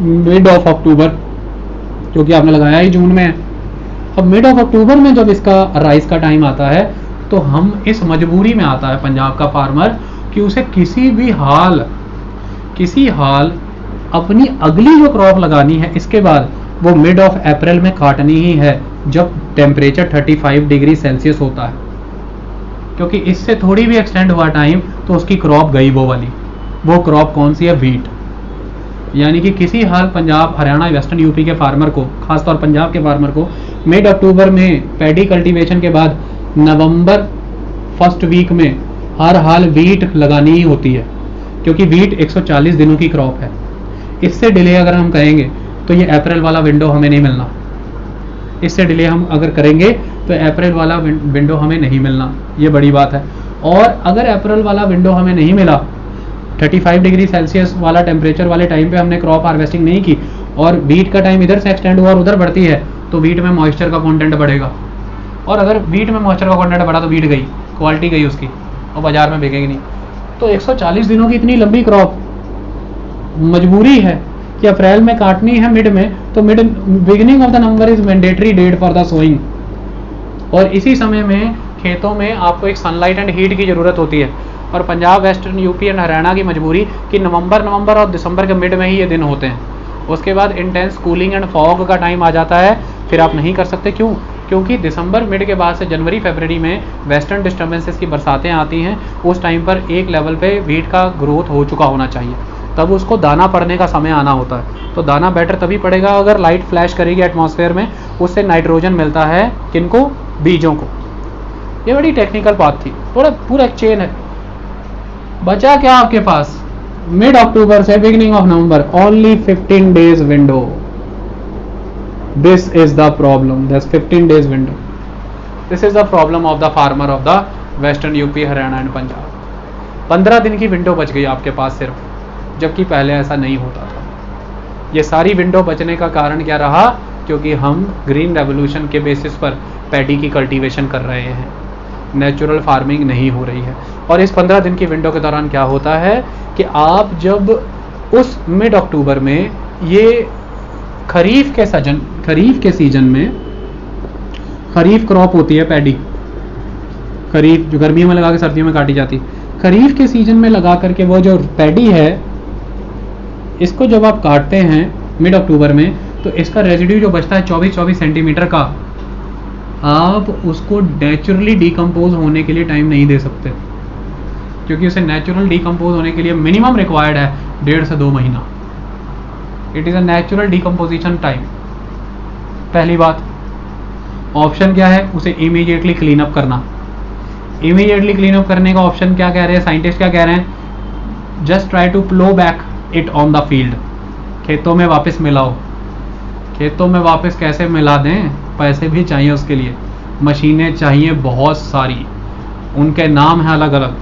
Speaker 1: मिड ऑफ अक्टूबर, क्योंकि आपने लगाया ही जून में है। अब मिड ऑफ अक्टूबर में जब इसका राइस का टाइम आता है तो हम इस मजबूरी में आता है पंजाब का फार्मर कि उसे किसी हाल अपनी अगली जो क्रॉप लगानी है इसके बाद वो मिड ऑफ अप्रैल में काटनी ही है, जब टेम्परेचर 35 डिग्री सेल्सियस होता है। क्योंकि इससे थोड़ी भी एक्सटेंड हुआ टाइम तो उसकी क्रॉप गई वो वाली। वो क्रॉप कौन सी है? वीट। यानी कि किसी हाल पंजाब, हरियाणा, वेस्टर्न यूपी के फार्मर को, खासतौर पंजाब के फार्मर को मिड अक्टूबर में पैडी कल्टीवेशन के बाद नवंबर फर्स्ट वीक में हर हाल वीट लगानी ही होती है, क्योंकि वीट 140 दिनों की क्रॉप है। इससे डिले अगर हम कहेंगे तो ये अप्रैल वाला विंडो हमें नहीं मिलना। इससे डिले हम अगर करेंगे तो अप्रैल वाला विंडो हमें नहीं मिलना, ये बड़ी बात है। और अगर अप्रैल वाला विंडो हमें नहीं मिला, 35 डिग्री सेल्सियस वाला टेम्परेचर वाले टाइम पे हमने क्रॉप हार्वेस्टिंग नहीं की और वीट का टाइम इधर से एक्सटेंड हुआ और उधर बढ़ती है, तो वीट में मॉइस्चर का कंटेंट बढ़ेगा। और अगर वीट में मॉइस्चर का कंटेंट बढ़ा तो वीट गई, क्वालिटी गई उसकी, और बाजार में बिकेगी नहीं। तो 140 दिनों की इतनी लंबी क्रॉप मजबूरी है कि अप्रैल में काटनी है मिड में, तो mid beginning of the November is mandatory date for the sowing. और इसी समय में खेतों में आपको एक सनलाइट एंड हीट की जरूरत होती है। और Punjab, western UP and Haryana की मजबूरी कि नवंबर और दिसंबर के मिड में ही ये दिन होते हैं। उसके बाद इंटेंस कूलिंग एंड फॉग का टाइम आ जाता है, फिर आप नहीं कर सकते। क्यों? क्योंकि दिसंबर मिड के बाद से जनवरी फरवरी में वेस्टर्न डिस्टर्बेंसेस की बरसातें आती हैं। उस टाइम पर एक लेवल पे वीट का ग्रोथ हो चुका होना चाहिए, तब उसको दाना पड़ने का समय आना होता है। तो दाना बेटर तभी पड़ेगा अगर लाइट फ्लैश करेगी एटमॉस्फेयर में, उससे नाइट्रोजन मिलता है किनको? बीजों को। ये बड़ी टेक्निकल बात थी, पूरा एक चेन है। बचा क्या आपके पास? मिड अक्टूबर से beginning of November, only 15 days window. This is the problem, that's 15 days window. This is the problem of the farmer of the western UP, Haryana and Punjab. 15 दिन की विंडो बच गई आपके पास सिर्फ, जबकि पहले ऐसा नहीं होता था। ये सारी विंडो बचने का कारण क्या रहा? क्योंकि हम ग्रीन रेवोल्यूशन के बेसिस पर पैडी की कल्टीवेशन कर रहे हैं, नेचुरल फार्मिंग नहीं हो रही है। और इस 15 दिन की विंडो के दौरान क्या होता है कि आप जब उस मिड अक्टूबर में ये खरीफ के सीजन में खरीफ क्रॉप होती है पैडी, खरीफ जो गर्मियों में लगा के सर्दियों में काटी जाती। खरीफ के सीजन में लगा करके वो जो पैडी है, इसको जब आप काटते हैं मिड अक्टूबर में, तो इसका रेजिड्यू जो बचता है 24-24 सेंटीमीटर का, आप उसको नेचुरली डिकम्पोज होने के लिए टाइम नहीं दे सकते, क्योंकि उसे नेचुरल डिकम्पोज होने के लिए मिनिमम रिक्वायर्ड है 1.5 से 2 महीना। It is a natural decomposition time. पहली बात। ऑप्शन क्या है? उसे इमीडिएटली क्लीन अप करना। इमीडिएटली क्लीन अप करने का ऑप्शन क्या कह रहे हैं साइंटिस्ट? क्या कह रहे हैं? Just try to plough back it on the field. खेतों में वापस मिलाओ। खेतों में वापस कैसे मिला दें? पैसे भी चाहिए उसके लिए, मशीनें चाहिए बहुत सारी, उनके नाम हैं अलग अलग।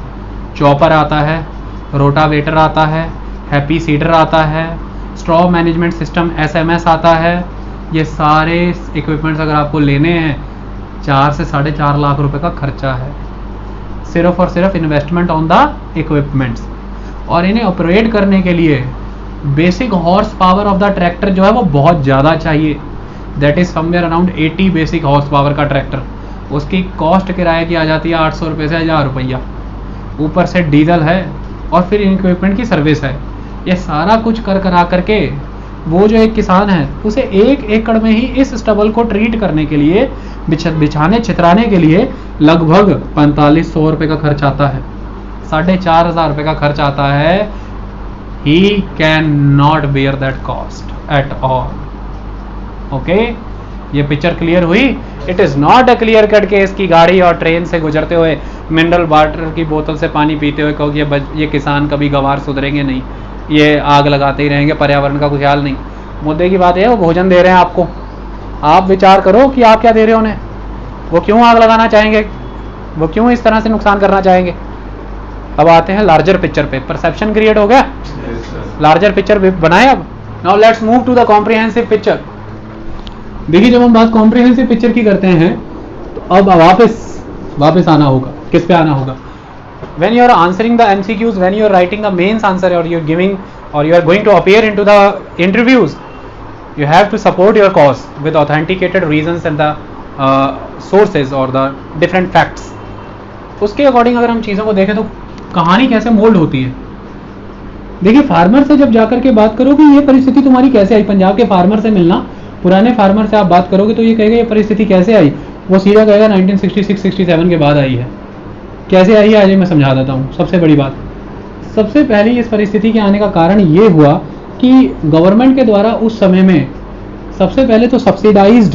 Speaker 1: चॉपर आता है, रोटावेटर आता है, हैप्पी सीडर आता है, स्ट्रॉ मैनेजमेंट सिस्टम SMS आता है। ये सारे इक्विपमेंट्स अगर आपको लेने हैं 4 से 4.5 लाख रुपए का खर्चा है, सिर्फ और सिर्फ इन्वेस्टमेंट ऑन द इक्विपमेंट्स। और इन्हें ऑपरेट करने के लिए basic horse power of the tractor जो है वो बहुत ज़्यादा चाहिए। That is somewhere around 80 basic horse power का ट्रैक्टर। उसकी कॉस्ट किराए की आ जाती है 800 रुपये से 1000 रुपया, ऊपर से डीजल है और फिर इक्विपमेंट की सर्विस है। ये सारा कुछ करा करके वो जो एक किसान है उसे 1 एकड़ में ही इस स्टबल को ट्रीट करने के लिए, बिछाने छितराने के लिए लगभग 4500 रुपये का खर्च आता है, 4500 रुपये का खर्च आता है। He can not bear that cost at all. Okay, ये पिक्चर क्लियर हुई? It is not a clear cut case की गाड़ी और ट्रेन से गुजरते हुए मिनरल वाटर की बोतल से पानी पीते हुए कहो ये किसान कभी गंवार सुधरेंगे नहीं, ये आग लगाते ही रहेंगे, पर्यावरण का कुछ ख्याल नहीं। मुद्दे की बात है वो भोजन दे रहे हैं आपको, आप विचार करो कि आप क्या दे रहे हो उन्हें। वो क्यों आग लगाना चाहेंगे? वो क्यों इस तरह से नुकसान करना चाहेंगे? अब आते हैं लार्जर पिक्चर पे। परसेप्शन क्रिएट हो गया, लार्जर पिक्चर बनाए। अब now let's move to the comprehensive picture. देखिए, जब हम बात कॉम्प्रिहेंसिव पिक्चर की करते हैं तो अब वापस आना होगा। किस पे आना होगा? when you are answering the MCQs, when you are writing a mains answer, or you are giving, or you are going to appear into the interviews, you have to support your cause with authenticated reasons and the sources or the different facts. उसके according अगर हम चीज़ों को देखें तो कहानी कैसे mould होती है। देखिए, फार्मर से जब जाकर के बात करो कि ये परिस्थिति तुम्हारी कैसे आई, पंजाब के फार्मर से मिलना, पुराने फार्मर से आप बात करोगे तो ये कहेगा ये परिस्थिति कैसे आई, वो सीधा कहेगा 1966-67 के बाद आई है। कैसे आई है आज मैं समझा देता हूँ। सबसे बड़ी बात, सबसे पहले इस परिस्थिति के आने का कारण ये हुआ कि गवर्नमेंट के द्वारा उस समय में सबसे पहले तो सब्सिडाइज्ड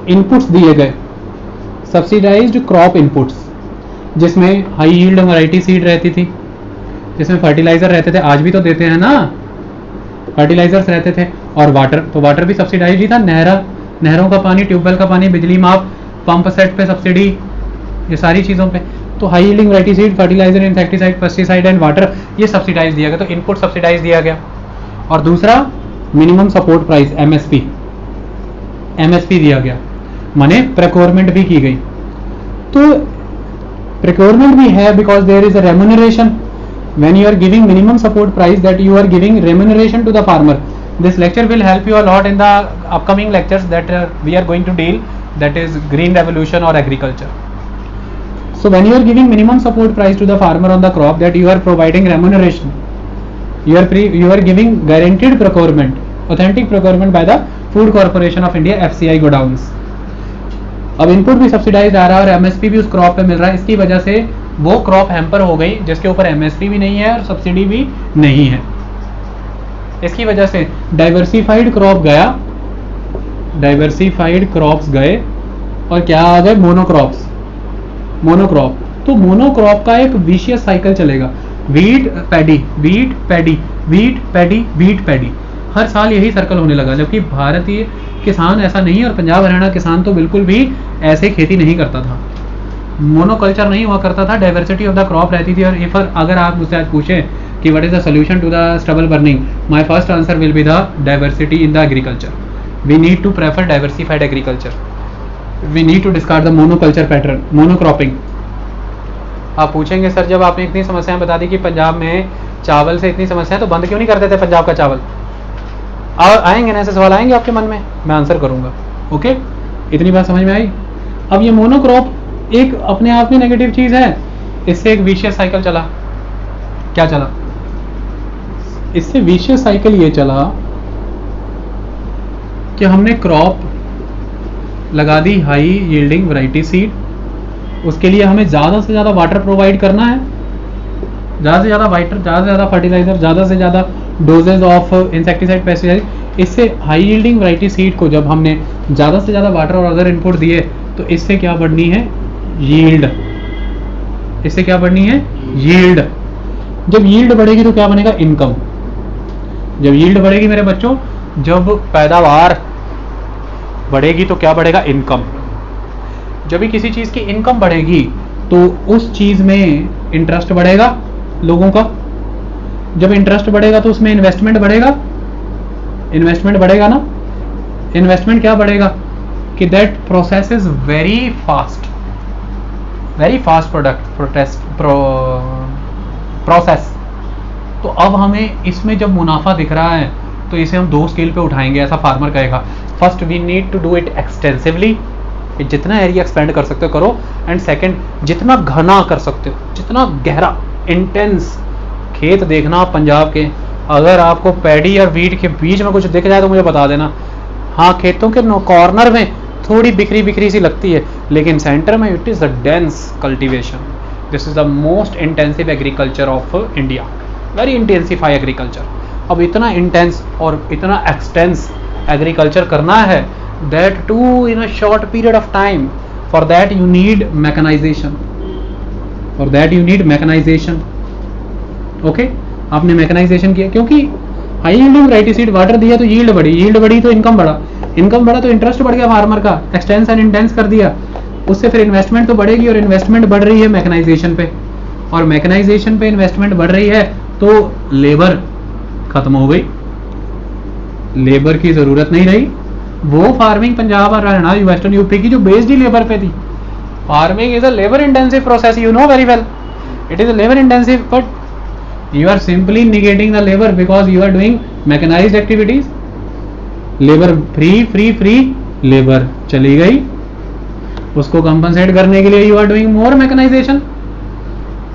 Speaker 1: इनपुट्स दिए गए, सब्सिडाइज्ड क्रॉप इनपुट्स, जिसमें हाई यील्ड वैरायटी सीड रहती थी, जिसमें फर्टिलाइजर रहते थे, आज भी तो देते हैं ना, फर्टिलाइजर्स रहते थे, और वाटर, तो वाटर भी सब्सिडाइज्ड ही था। नहरों का पानी, ट्यूबवेल का पानी, बिजली माफ, पंप सेट पे सब्सिडी, ये सारी चीज़ों पे। तो high yielding variety seed, fertiliser, insecticide, pesticide and water, ये सब्सिडाइज दिया गया, तो इनपुट सब्सिडाइज दिया गया। और दूसरा मिनिमम सपोर्ट प्राइस MSP दिया गया, माने प्रोक्योरमेंट भी की गई। तो प्रोक्योरमेंट भी है because there is a remuneration when you are giving minimum support price, that you are giving remuneration to the farmer. This lecture will help you a lot in the upcoming lectures that we are going to deal, that is green revolution or agriculture. So when you are giving minimum support price to the farmer on the crop, that you are providing remuneration, you are giving guaranteed procurement, authentic procurement by the Food Corporation of India, FCI godowns. अब input भी subsidise आ रहा है और MSP भी उस crop पे मिल रहा है। इसकी वजह से वो क्रॉप हैम्पर हो गई जिसके ऊपर MSP भी नहीं है और सब्सिडी भी नहीं है। इसकी वजह से डाइवर्सिफाइड क्रॉप गया, डाइवर्सिफाइड क्रॉप्स गए और क्या आ गए? मोनोक्रॉप। तो मोनोक्रॉप का एक विशियस साइकिल चलेगा, wheat paddy, wheat paddy, wheat paddy, wheat paddy, हर साल यही सर्कल होने लगा। जबकि भारतीय किसान ऐसा नहीं, और पंजाब हरियाणा किसान तो बिल्कुल भी ऐसे खेती नहीं करता था, मोनोकल्चर नहीं हुआ करता था, डाइवर्सिटी ऑफ द क्रॉप रहती थी। और अगर आप मुझसे आज पूछें कि what is the solution to the stubble burning, my first answer will be the diversity in the agriculture. We need to prefer diversified agriculture, we need to discard the monoculture pattern, monocropping. आप पूछेंगे sir जब आपने इतनी समस्याएं बता दी कि पंजाब में चावल से इतनी समस्या है तो बंद क्यों नहीं कर देते पंजाब का चावल? और आएंगे ना ऐसे सवाल आएंगे आपके मन में, मैं आंसर करूंगा। ओके, इतनी बात समझ में आई? अब ये मोनोक्रॉप एक अपने आप में नेगेटिव चीज है, इससे एक विशियस साइकिल चला। क्या चला? इससे विशियस साइकिल ये चला कि हमने क्रॉप लगा दी हाई यील्डिंग वैरायटी सीड, उसके लिए हमें ज़्यादा से ज़्यादा वाटर प्रोवाइड करना है, ज़्यादा से ज़्यादा वाटर, ज़्यादा से ज़्यादा फर्टिलाइजर, ज़्यादा से ज़्यादा डोजेज ऑफ इंसेक्टिसाइड, पेस्टिसाइड। इससे हाई यील्डिंग वैरायटी सीड को जब हमने ज़्यादा से ज़्यादा वाटर और अदर इनपुट दिए तो इससे क्या बढ़नी है? यील्ड। इससे क्या बढ़नी है? यील्ड। जब यील्ड बढ़ेगी तो क्या बनेगा? इनकम। जब यील्ड बढ़ेगी मेरे बच्चों, जब पैदावार बढ़ेगी तो क्या बढ़ेगा? इनकम। जब भी किसी चीज की इनकम बढ़ेगी तो उस चीज में इंटरेस्ट बढ़ेगा लोगों का। जब इंटरेस्ट बढ़ेगा तो उसमें इन्वेस्टमेंट बढ़ेगा। इन्वेस्टमेंट बढ़ेगा ना? इन्वेस्टमेंट क्या बढ़ेगा कि that process is very fast process. तो अब हमें इसमें जब मुनाफा दिख रहा है तो इसे हम 2 स्केल पे उठाएंगे, ऐसा फार्मर कहेगा। First we need to do it extensively, जितना एरिया एक्सपेंड कर सकते हो करो। एंड सेकंड, जितना घना कर सकते हो, जितना गहरा, इंटेंस। खेत देखना आप पंजाब के, अगर आपको पैडी और वीट के बीच में कुछ दिख जाए तो मुझे बता देना। हाँ, खेतों के कॉर्नर में थोड़ी बिखरी बिखरी सी लगती है, लेकिन सेंटर में it is the dense cultivation. This is the most intensive agriculture of India, very intensify agriculture. अब इतना इंटेंस और इतना एक्सटेंस एग्रीकल्चर करना है, that too in a short period of time. For that you need mechanisation, for that you need mechanisation. Okay, आपने mechanisation किया क्योंकि high yielding variety seed water दिया तो यील्ड बढ़ी, यील्ड बढ़ी तो इनकम बढ़ा, इनकम बढ़ा तो इंटरेस्ट बढ़ गया फार्मर का, एक्सटेंस एंड इंटेंस कर दिया, उससे फिर इन्वेस्टमेंट तो बढ़ेगी, और इन्वेस्टमेंट बढ़ रही है मैकेनाइजेशन पे, और मैकेनाइजेशन पे इन्वेस्टमेंट बढ़ रही है तो लेबर खत्म हो गई, लेबर की जरूरत नहीं रही। वो फार्मिंग पंजाब और हरियाणा, वेस्टर्न यूपी की जो बेस्ड ही लेबर पे थी। Farming is a labour intensive process, you know very well, it is a labour intensive, but you are simply negating the labor because you are doing mechanized activities. Labour free labour चली गई, उसको compensate करने के लिए you are doing more mechanisation,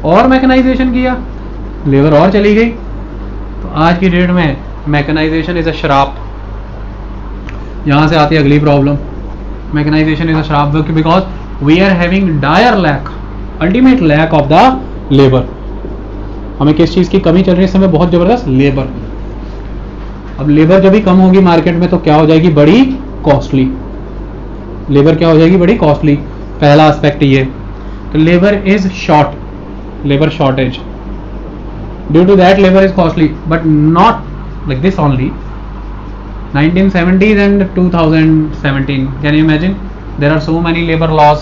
Speaker 1: और mechanisation किया, labour और चली गई। तो आज की डेट में मैकेनाइजेशन इज अ श्राप। यहां से आती है अगली प्रॉब्लम, मैकेनाइजेशन इज अ श्राप because we are having dire lack, ultimate lack of the labour. हमें किस चीज की कमी चल रही है इस समय? बहुत जबरदस्त, लेबर। अब लेबर जब भी कम होगी मार्केट में तो क्या हो जाएगी? बड़ी कॉस्टली। लेबर क्या हो जाएगी? बड़ी कॉस्टली। पहला एस्पेक्ट ये, तो labour is short, labour shortage, due to that labour is costly, but not like this only. 1970s and 2017, can you imagine? There are so many labor laws.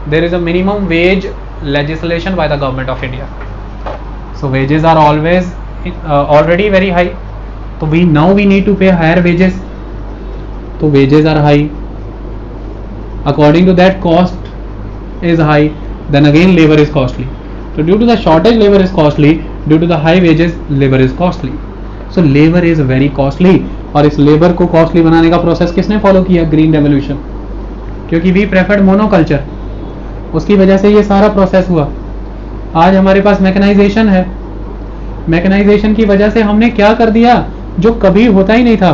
Speaker 1: There is a minimum wage legislation by the government of India. So wages are always already very high. So now we need to pay higher wages. So wages are high. According to that, cost is high. Then again, labor is costly. So due to the shortage, labor is costly. Due to the high wages, labor is costly. So labor is very costly. और इस labour को costly बनाने का process किसने follow किया? Green revolution. क्योंकि we preferred monoculture, उसकी वजह से ये सारा प्रोसेस हुआ। आज हमारे पास मैकेनाइजेशन है, मैकेनाइजेशन की वजह से हमने क्या कर दिया जो कभी होता ही नहीं था।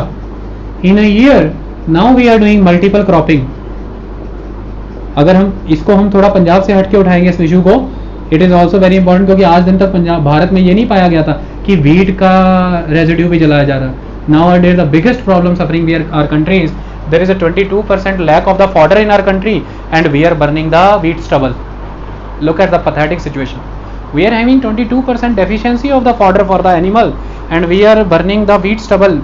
Speaker 1: In a year now we are doing multiple cropping. अगर हम थोड़ा पंजाब से हटके उठाएंगे इस इशू को, it is also very important, क्योंकि आज दिन तक पंजाब भारत में ये नहीं पाया गया था कि वीट का रेजिड्यू भी जलाया जा रहा है। Nowadays the biggest problem suffering our country is there is a 22% lack of the fodder in our country and we are burning the wheat stubble. Look at the pathetic situation. We are having 22% deficiency of the fodder for the animal and we are burning the wheat stubble.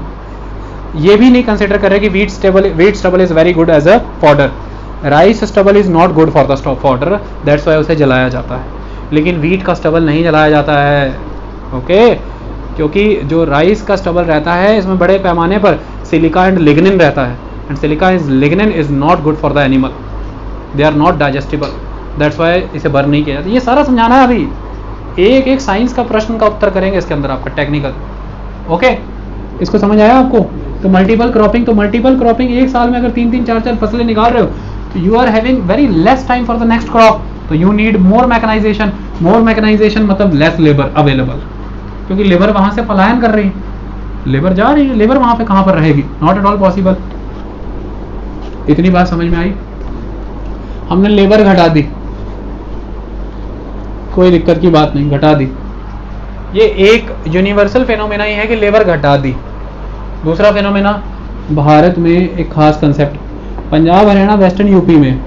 Speaker 1: ये भी नहीं consider कर रहे कि wheat stubble is very good as a fodder. Rice stubble is not good for the fodder, that's why उसे जलाया जाता है, लेकिन wheat का stubble नहीं जलाया जाता है। ओके, क्योंकि जो राइस का स्टबल रहता है इसमें बड़े पैमाने पर सिलिका एंड लिग्निन रहता है, and silica is lignin is not good for the animal, they are not digestible, that's why इसे बर्न नहीं किया जाता। ये सारा समझाना है अभी, एक एक साइंस का प्रश्न का उत्तर करेंगे इसके अंदर आपका टेक्निकल। ओके, इसको समझ आया आपको? तो मल्टीपल क्रॉपिंग एक साल में अगर 3-3 4-4 फसलें निकाल रहे हो तो you are having very less time for the next crop, तो यू नीड मोर मैकेनाइजेशन मतलब लेस लेबर अवेलेबल, क्योंकि लेबर वहां से पलायन कर रही है, लेबर जा रही है, लेबर वहां पे कहां पर रहेगी? Not at all possible. इतनी बात समझ में आई? हमने लेबर घटा दी, कोई दिक्कत की बात नहीं, घटा दी। ये एक यूनिवर्सल फेनोमेना ही है कि लेबर घटा दी। दूसरा फेनोमेना, भारत में एक खास concept, Punjab Haryana western UP में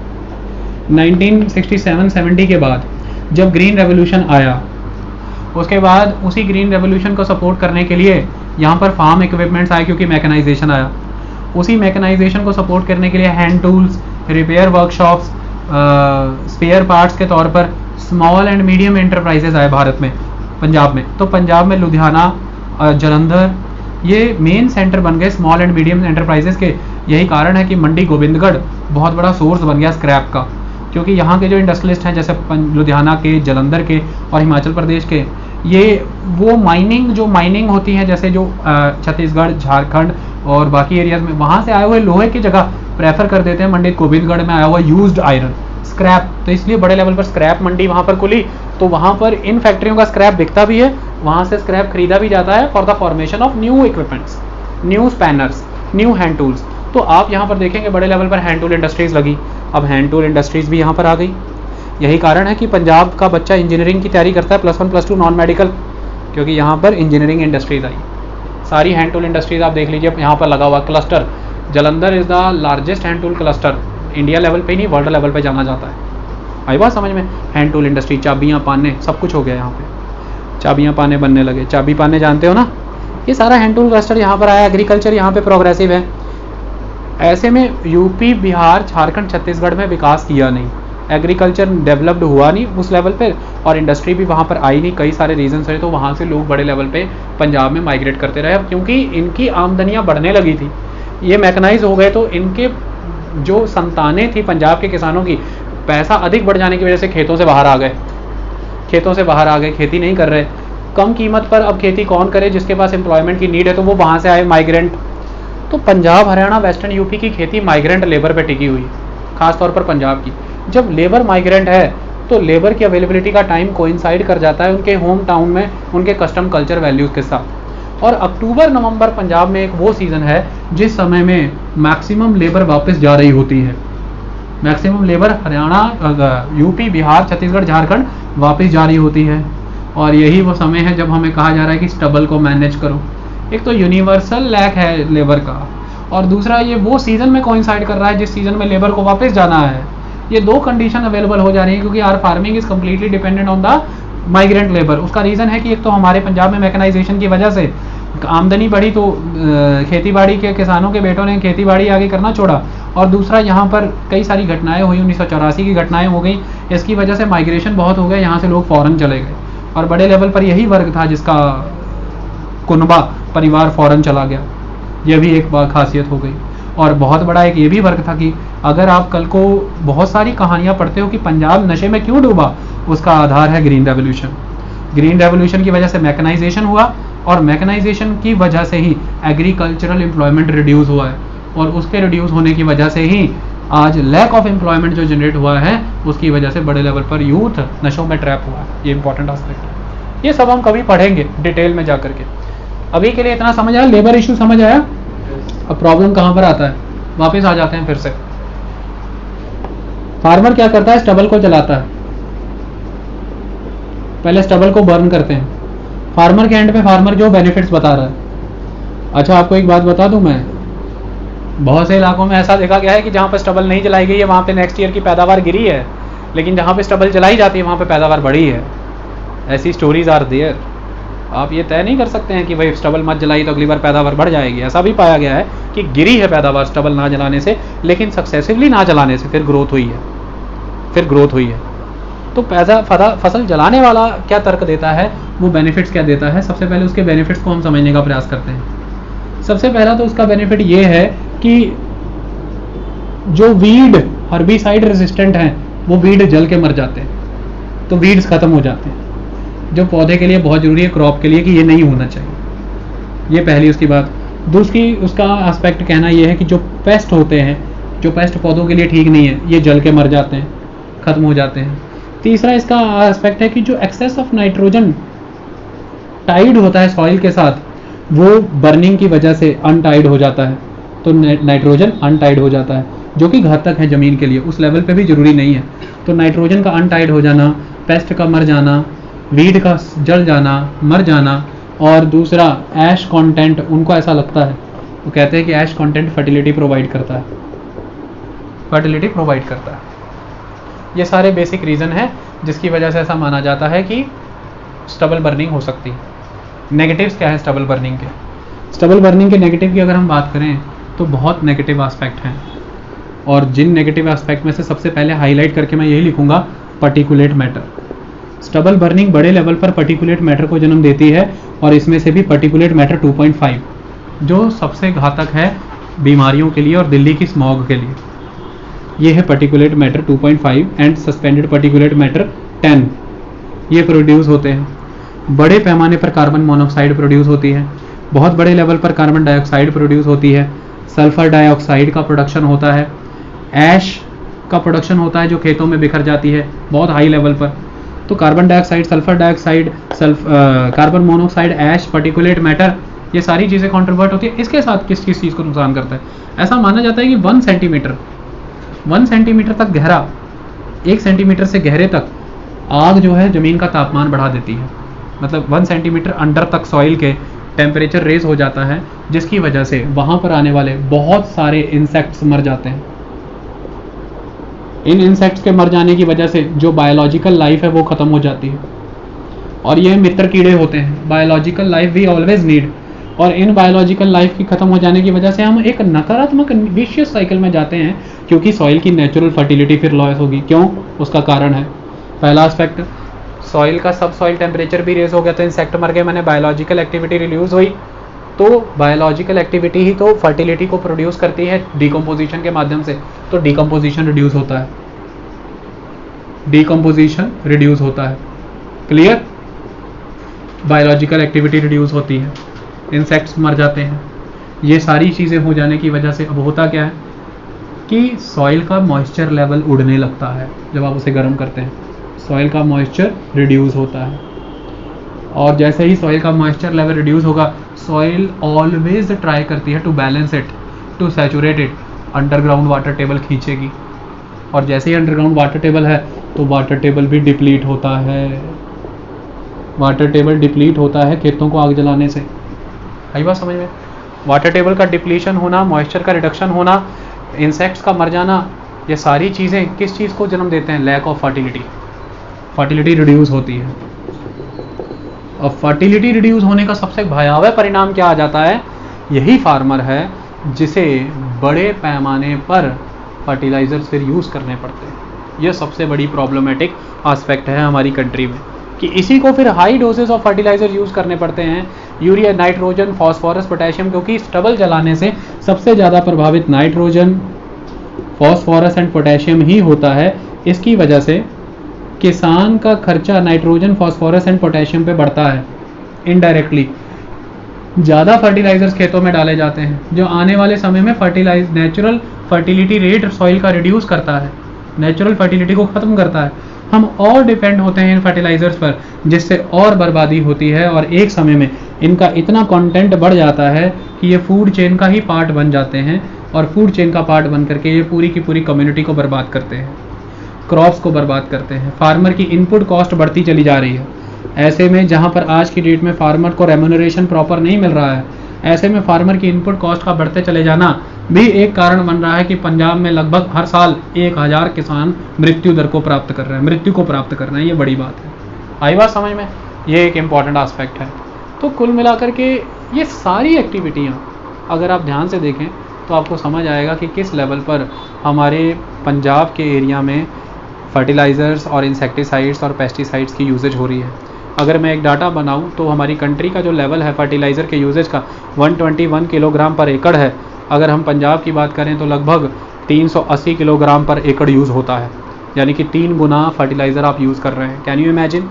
Speaker 1: 1967-70 के बाद जब ग्रीन रेवोल्यूशन आया, उसके बाद उसी ग्रीन रेवोल्यूशन को सपोर्ट करने के लिए यहाँ पर फार्म इक्विपमेंट्स आए, क्योंकि मैकेनाइजेशन आया। उसी मैकेनाइजेशन को सपोर्ट करने के लिए hand tools, repair workshops, spare parts के तौर पर स्मॉल एंड मीडियम एंटरप्राइजेज आए भारत में, पंजाब में। तो पंजाब में लुधियाना, जालंधर, ये मेन सेंटर बन गए स्मॉल एंड मीडियम एंटरप्राइजेस के। यही कारण है कि मंडी गोविंदगढ़ बहुत बड़ा सोर्स बन गया स्क्रैप का, क्योंकि यहाँ के जो इंडस्ट्रियलिस्ट हैं, जैसे लुधियाना के, जालंधर के और हिमाचल प्रदेश के, ये वो माइनिंग होती है, जैसे जो छत्तीसगढ़, झारखंड और बाकी एरियाज में, वहाँ से आए हुए लोहे की जगह प्रेफर कर देते हैं मंडी गोविंदगढ़ में आया हुआ यूज्ड आयरन स्क्रैप। तो इसलिए बड़े लेवल पर स्क्रैप मंडी वहाँ पर खुली, तो वहाँ पर इन फैक्ट्रियों का स्क्रैप बिकता भी है, वहाँ से स्क्रैप खरीदा भी जाता है for the formation of new equipments, new spanners, new hand tools. तो आप यहाँ पर देखेंगे बड़े लेवल पर हैंड टूल इंडस्ट्रीज लगी। अब हैंड टूल इंडस्ट्रीज भी यहाँ पर आ गई। यही कारण है कि पंजाब का बच्चा इंजीनियरिंग की तैयारी करता है, +1 +2 नॉन मेडिकल, क्योंकि यहाँ पर इंजीनियरिंग इंडस्ट्रीज आई। सारी हैंड टूल इंडस्ट्रीज आप देख लीजिए यहाँ पर लगा हुआ cluster. Jalandhar is the largest hand tool cluster, India level पे ही नहीं वर्ल्ड लेवल पे जाना जाता है। आई बात समझ में? हैंड टूल इंडस्ट्री, चाबियाँ, पाने, सब कुछ हो गया यहाँ पे। चाबियाँ पाने बनने लगे, चाबी पाने जानते हो ना, ये सारा हैंड टूल क्लस्टर यहाँ पर आया। एग्रीकल्चर यहाँ पे प्रोग्रेसिव है। ऐसे में यूपी, बिहार, झारखंड, छत्तीसगढ़ में विकास किया नहीं, एग्रीकल्चर डेवलप्ड हुआ नहीं उस लेवल पे, और इंडस्ट्री भी वहाँ पर आई नहीं, कई सारे रीजंस रहे। तो वहाँ से लोग बड़े लेवल पे पंजाब में माइग्रेट करते रहे, क्योंकि इनकी आमदनियाँ बढ़ने लगी थी, ये मैकेनाइज हो गए। तो इनके जो संतानें थी पंजाब के किसानों की, पैसा अधिक बढ़ जाने की वजह से खेतों से बाहर आ गए, खेती नहीं कर रहे, कम कीमत पर अब खेती कौन करे, जिसके पास एम्प्लॉयमेंट की नीड है, तो वो वहाँ से आए माइग्रेंट। तो पंजाब, हरियाणा, वेस्टर्न यूपी की खेती माइग्रेंट लेबर पे टिकी हुई, खासतौर पर पंजाब की। जब लेबर माइग्रेंट है तो लेबर की अवेलेबिलिटी का टाइम कोइंसाइड कर जाता है उनके होम टाउन में, उनके कस्टम कल्चर वैल्यूज़ के साथ। और अक्टूबर नवंबर पंजाब में एक वो सीज़न है जिस समय में मैक्सिमम लेबर वापस जा रही होती है, maximum labour Haryana, UP, Bihar, Chhattisgarh, Jharkhand वापस जा रही होती है। और यही वो समय है जब हमें कहा जा रहा है कि स्टबल को मैनेज करो। एक तो यूनिवर्सल लैक है लेबर का, और दूसरा ये वो सीज़न में कोइंसाइड कर रहा है जिस सीज़न में लेबर को वापस जाना है। ये दो कंडीशन अवेलेबल हो जा रही है, क्योंकि our farming is completely dependent on the migrant labour. उसका रीज़न है कि एक तो हमारे पंजाब में मैकेनाइजेशन की वजह से आमदनी बढ़ी, तो खेतीबाड़ी के किसानों के बेटों ने खेतीबाड़ी आगे करना छोड़ा, और दूसरा यहाँ पर कई सारी घटनाएं हुई, 1984 की घटनाएं हो गई, इसकी वजह से माइग्रेशन बहुत हो गया, यहाँ से लोग फॉरेन चले गए। और बड़े लेवल पर यही वर्ग था जिसका कुनबा परिवार फॉरेन चला गया, यह भी एक खासियत हो गई। और बहुत बड़ा एक ये भी वर्ग था कि अगर आप कल को बहुत सारी कहानियाँ पढ़ते हो कि पंजाब नशे में क्यों डूबा, उसका आधार है ग्रीन रेवोल्यूशन। ग्रीन रेवोल्यूशन की वजह से मैकेनाइजेशन हुआ, और मैकेनाइजेशन की वजह से ही एग्रीकल्चरल एम्प्लॉयमेंट रिड्यूस हुआ है, और उसके रिड्यूस होने की वजह से ही आज लैक ऑफ एम्प्लॉयमेंट जो जनरेट हुआ है, उसकी वजह से बड़े लेवल पर यूथ नशों में ट्रैप हुआ है। ये इंपॉर्टेंट एस्पेक्ट है, ये सब हम कभी पढ़ेंगे डिटेल में जाकर के। अभी के लिए इतना समझ आया, लेबर इशू समझ आया। अब प्रॉब्लम कहाँ पर आता है, वापस आ जाते हैं फिर से। फार्मर क्या करता है, स्टबल को जलाता है, पहले स्टबल को बर्न करते हैं। फार्मर के एंड पे फार्मर जो बेनिफिट्स बता रहा है। अच्छा, आपको एक बात बता दूं मैं, बहुत से इलाकों में ऐसा देखा गया है कि जहाँ पर स्टबल नहीं जलाई गई है वहाँ पे नेक्स्ट ईयर की पैदावार गिरी है, लेकिन जहाँ पे स्टबल जलाई जाती है वहाँ पे पैदावार बढ़ी है। ऐसी स्टोरीज आर देयर। आप ये तय नहीं कर सकते हैं कि भाई स्टबल मत जलाई तो अगली बार पैदावार बढ़ जाएगी। ऐसा भी पाया गया है कि गिरी है पैदावार स्टबल ना जलाने से, लेकिन सक्सेसिवली ना जलाने से फिर ग्रोथ हुई है। तो फसल जलाने वाला क्या तर्क देता है, वो बेनिफिट्स क्या देता है। सबसे पहले उसके बेनिफिट्स को हम समझने का प्रयास करते हैं। सबसे पहला तो उसका बेनिफिट ये है कि जो वीड हर्बिसाइड रेजिस्टेंट हैं वो वीड जल के मर जाते हैं, तो वीड्स खत्म हो जाते हैं। जो पौधे के लिए बहुत ज़रूरी है, क्रॉप के लिए, कि ये नहीं होना चाहिए। ये पहली उसकी बात। दूसरी उसका एस्पेक्ट कहना ये है कि जो पेस्ट होते हैं, जो पेस्ट पौधों के लिए ठीक नहीं है, ये जल के मर जाते हैं, ख़त्म हो जाते हैं। तीसरा इसका एस्पेक्ट है कि जो एक्सेस ऑफ नाइट्रोजन टाइड होता है सॉइल के साथ, वो बर्निंग की वजह से अनटाइड हो जाता है। तो नाइट्रोजन अनटाइड हो जाता है, जो कि घातक है ज़मीन के लिए। उस लेवल पे भी ज़रूरी नहीं है। तो नाइट्रोजन का अनटाइड हो जाना, पेस्ट का मर जाना, वीड का जल जाना, मर जाना, और दूसरा ऐश कंटेंट, उनको ऐसा लगता है, वो कहते हैं कि ऐश कंटेंट फर्टिलिटी प्रोवाइड करता है, फर्टिलिटी प्रोवाइड करता है। ये सारे बेसिक रीज़न है जिसकी वजह से ऐसा माना जाता है कि स्टबल बर्निंग हो सकती है। नेगेटिव्स क्या है स्टबल बर्निंग के? स्टबल बर्निंग के नेगेटिव की अगर हम बात करें तो बहुत नेगेटिव एस्पेक्ट हैं, और जिन नेगेटिव एस्पेक्ट में से सबसे पहले हाईलाइट करके मैं यही लिखूंगा, पार्टिकुलेट मैटर। स्टबल बर्निंग बड़े लेवल पर पार्टिकुलेट मैटर को जन्म देती है, और इसमें से भी पार्टिकुलेट मैटर 2.5 जो सबसे घातक है बीमारियों के लिए और दिल्ली की स्मॉग के लिए। ये है particulate matter 2.5 and suspended particulate matter 10। ये प्रोड्यूस होते हैं। बड़े पैमाने पर कार्बन मोनोऑक्साइड प्रोड्यूस होती है, बहुत बड़े लेवल पर कार्बन डाइऑक्साइड प्रोड्यूस होती है, सल्फर डाइऑक्साइड का प्रोडक्शन होता है, ऐश का प्रोडक्शन होता है जो खेतों में बिखर जाती है बहुत हाई लेवल पर। तो carbon dioxide, sulphur dioxide, carbon monoxide, ash, particulate matter, ये सारी चीज़ें कंट्रीब्यूट होती है। इसके साथ किस चीज़ को नुकसान करता है? ऐसा माना जाता है कि 1 सेंटीमीटर तक गहरा, 1 सेंटीमीटर से गहरे तक आग जो है ज़मीन का तापमान बढ़ा देती है। मतलब 1 सेंटीमीटर अंडर तक सॉइल के टेम्परेचर रेज हो जाता है, जिसकी वजह से वहाँ पर आने वाले बहुत सारे इंसेक्ट्स मर जाते हैं। इन इंसेक्ट्स के मर जाने की वजह से जो बायोलॉजिकल लाइफ है वो ख़त्म हो जाती है, और ये मित्र कीड़े होते हैं। Biological life we always need, और इन बायोलॉजिकल लाइफ की ख़त्म हो जाने की वजह से हम एक नकारात्मक विशियस साइकिल में जाते हैं, क्योंकि सॉइल की नेचुरल फर्टिलिटी फिर लॉस होगी। क्यों? उसका कारण है पहला एस्पेक्ट, सॉइल का सब सॉइल टेम्परेचर भी रेज हो गया तो इंसेक्ट मर गए, मैंने बायोलॉजिकल एक्टिविटी रिड्यूस हुई। तो बायोलॉजिकल एक्टिविटी ही तो फर्टिलिटी को प्रोड्यूस करती है डिकम्पोजिशन के माध्यम से, तो डिकम्पोजिशन रिड्यूस होता है, डिकम्पोजिशन रिड्यूस होता है। क्लियर? बायोलॉजिकल एक्टिविटी रिड्यूस होती है, इंसेक्ट्स मर जाते हैं। ये सारी चीज़ें हो जाने की वजह से अब होता क्या है कि सॉइल का मॉइस्चर लेवल उड़ने लगता है। जब आप उसे गर्म करते हैं सॉइल का मॉइस्चर रिड्यूस होता है, और जैसे ही सॉइल का मॉइस्चर लेवल रिड्यूस होगा, सॉइल ऑलवेज ट्राई करती है to balance it, to saturate it. Underground water table खींचेगी, और जैसे ही अंडरग्राउंड वाटर टेबल है तो वाटर टेबल भी डिप्लीट होता है। वाटर टेबल डिप्लीट होता है खेतों को आग जलाने से। आई बात समझ में? वाटर टेबल का डिप्लीशन होना, मॉइस्चर का रिडक्शन होना, इंसेक्ट्स का मर जाना, ये सारी चीज़ें किस चीज़ को जन्म देते हैं? Lack of fertility. Fertility reduce होती है, और फर्टिलिटी रिड्यूस होने का सबसे भयावह परिणाम क्या आ जाता है? यही फार्मर है जिसे बड़े पैमाने पर फर्टिलाइजर्स फिर यूज़ करने पड़ते हैं। यह सबसे बड़ी प्रॉब्लमेटिक एस्पेक्ट है हमारी कंट्री में, कि इसी को फिर high doses of fertiliser use करने पड़ते हैं, यूरिया, नाइट्रोजन, फॉस्फोरस, पोटेशियम, क्योंकि स्टबल जलाने से सबसे ज़्यादा प्रभावित नाइट्रोजन, फॉस्फोरस एंड पोटेशियम ही होता है। इसकी वजह से किसान का खर्चा नाइट्रोजन, फॉस्फोरस एंड पोटेशियम पे बढ़ता है इनडायरेक्टली। ज़्यादा फर्टिलाइजर्स खेतों में डाले जाते हैं, जो आने वाले समय में नेचुरल फर्टिलिटी रेट सॉइल का रिड्यूस करता है, नेचुरल फर्टिलिटी को ख़त्म करता है। हम और डिपेंड होते हैं इन फर्टिलाइजर्स पर, जिससे और बर्बादी होती है, और एक समय में इनका इतना कंटेंट बढ़ जाता है कि ये फूड चेन का ही पार्ट बन जाते हैं, और फूड चेन का पार्ट बन करके ये पूरी की पूरी कम्युनिटी को बर्बाद करते हैं, क्रॉप्स को बर्बाद करते हैं। फार्मर की इनपुट कॉस्ट बढ़ती चली जा रही है। ऐसे में जहाँ पर आज की डेट में फार्मर को रेम्यूनरेशन प्रॉपर नहीं मिल रहा है, ऐसे में फार्मर की इनपुट कॉस्ट का बढ़ते चले जाना भी एक कारण बन रहा है कि पंजाब में लगभग हर साल 1000 किसान मृत्यु दर को प्राप्त कर रहे हैं, मृत्यु को प्राप्त कर रहे हैं। ये बड़ी बात है। आई बात समझ में? ये एक इम्पॉर्टेंट एस्पेक्ट है। तो कुल मिलाकर के ये सारी एक्टिविटियाँ अगर आप ध्यान से देखें तो आपको समझ आएगा कि किस लेवल पर हमारे पंजाब के एरिया में फर्टिलाइज़र्स और इंसेक्टिसाइड्स और पेस्टिसाइड्स की यूजेज हो रही है। अगर मैं एक डाटा बनाऊं तो हमारी कंट्री का जो लेवल है फर्टिलाइज़र के यूजेज का 121 किलोग्राम पर एकड़ है। अगर हम पंजाब की बात करें तो लगभग 380 किलोग्राम पर एकड़ यूज़ होता है। यानी कि 3 गुना फर्टिलाइज़र आप यूज़ कर रहे हैं। Can you imagine?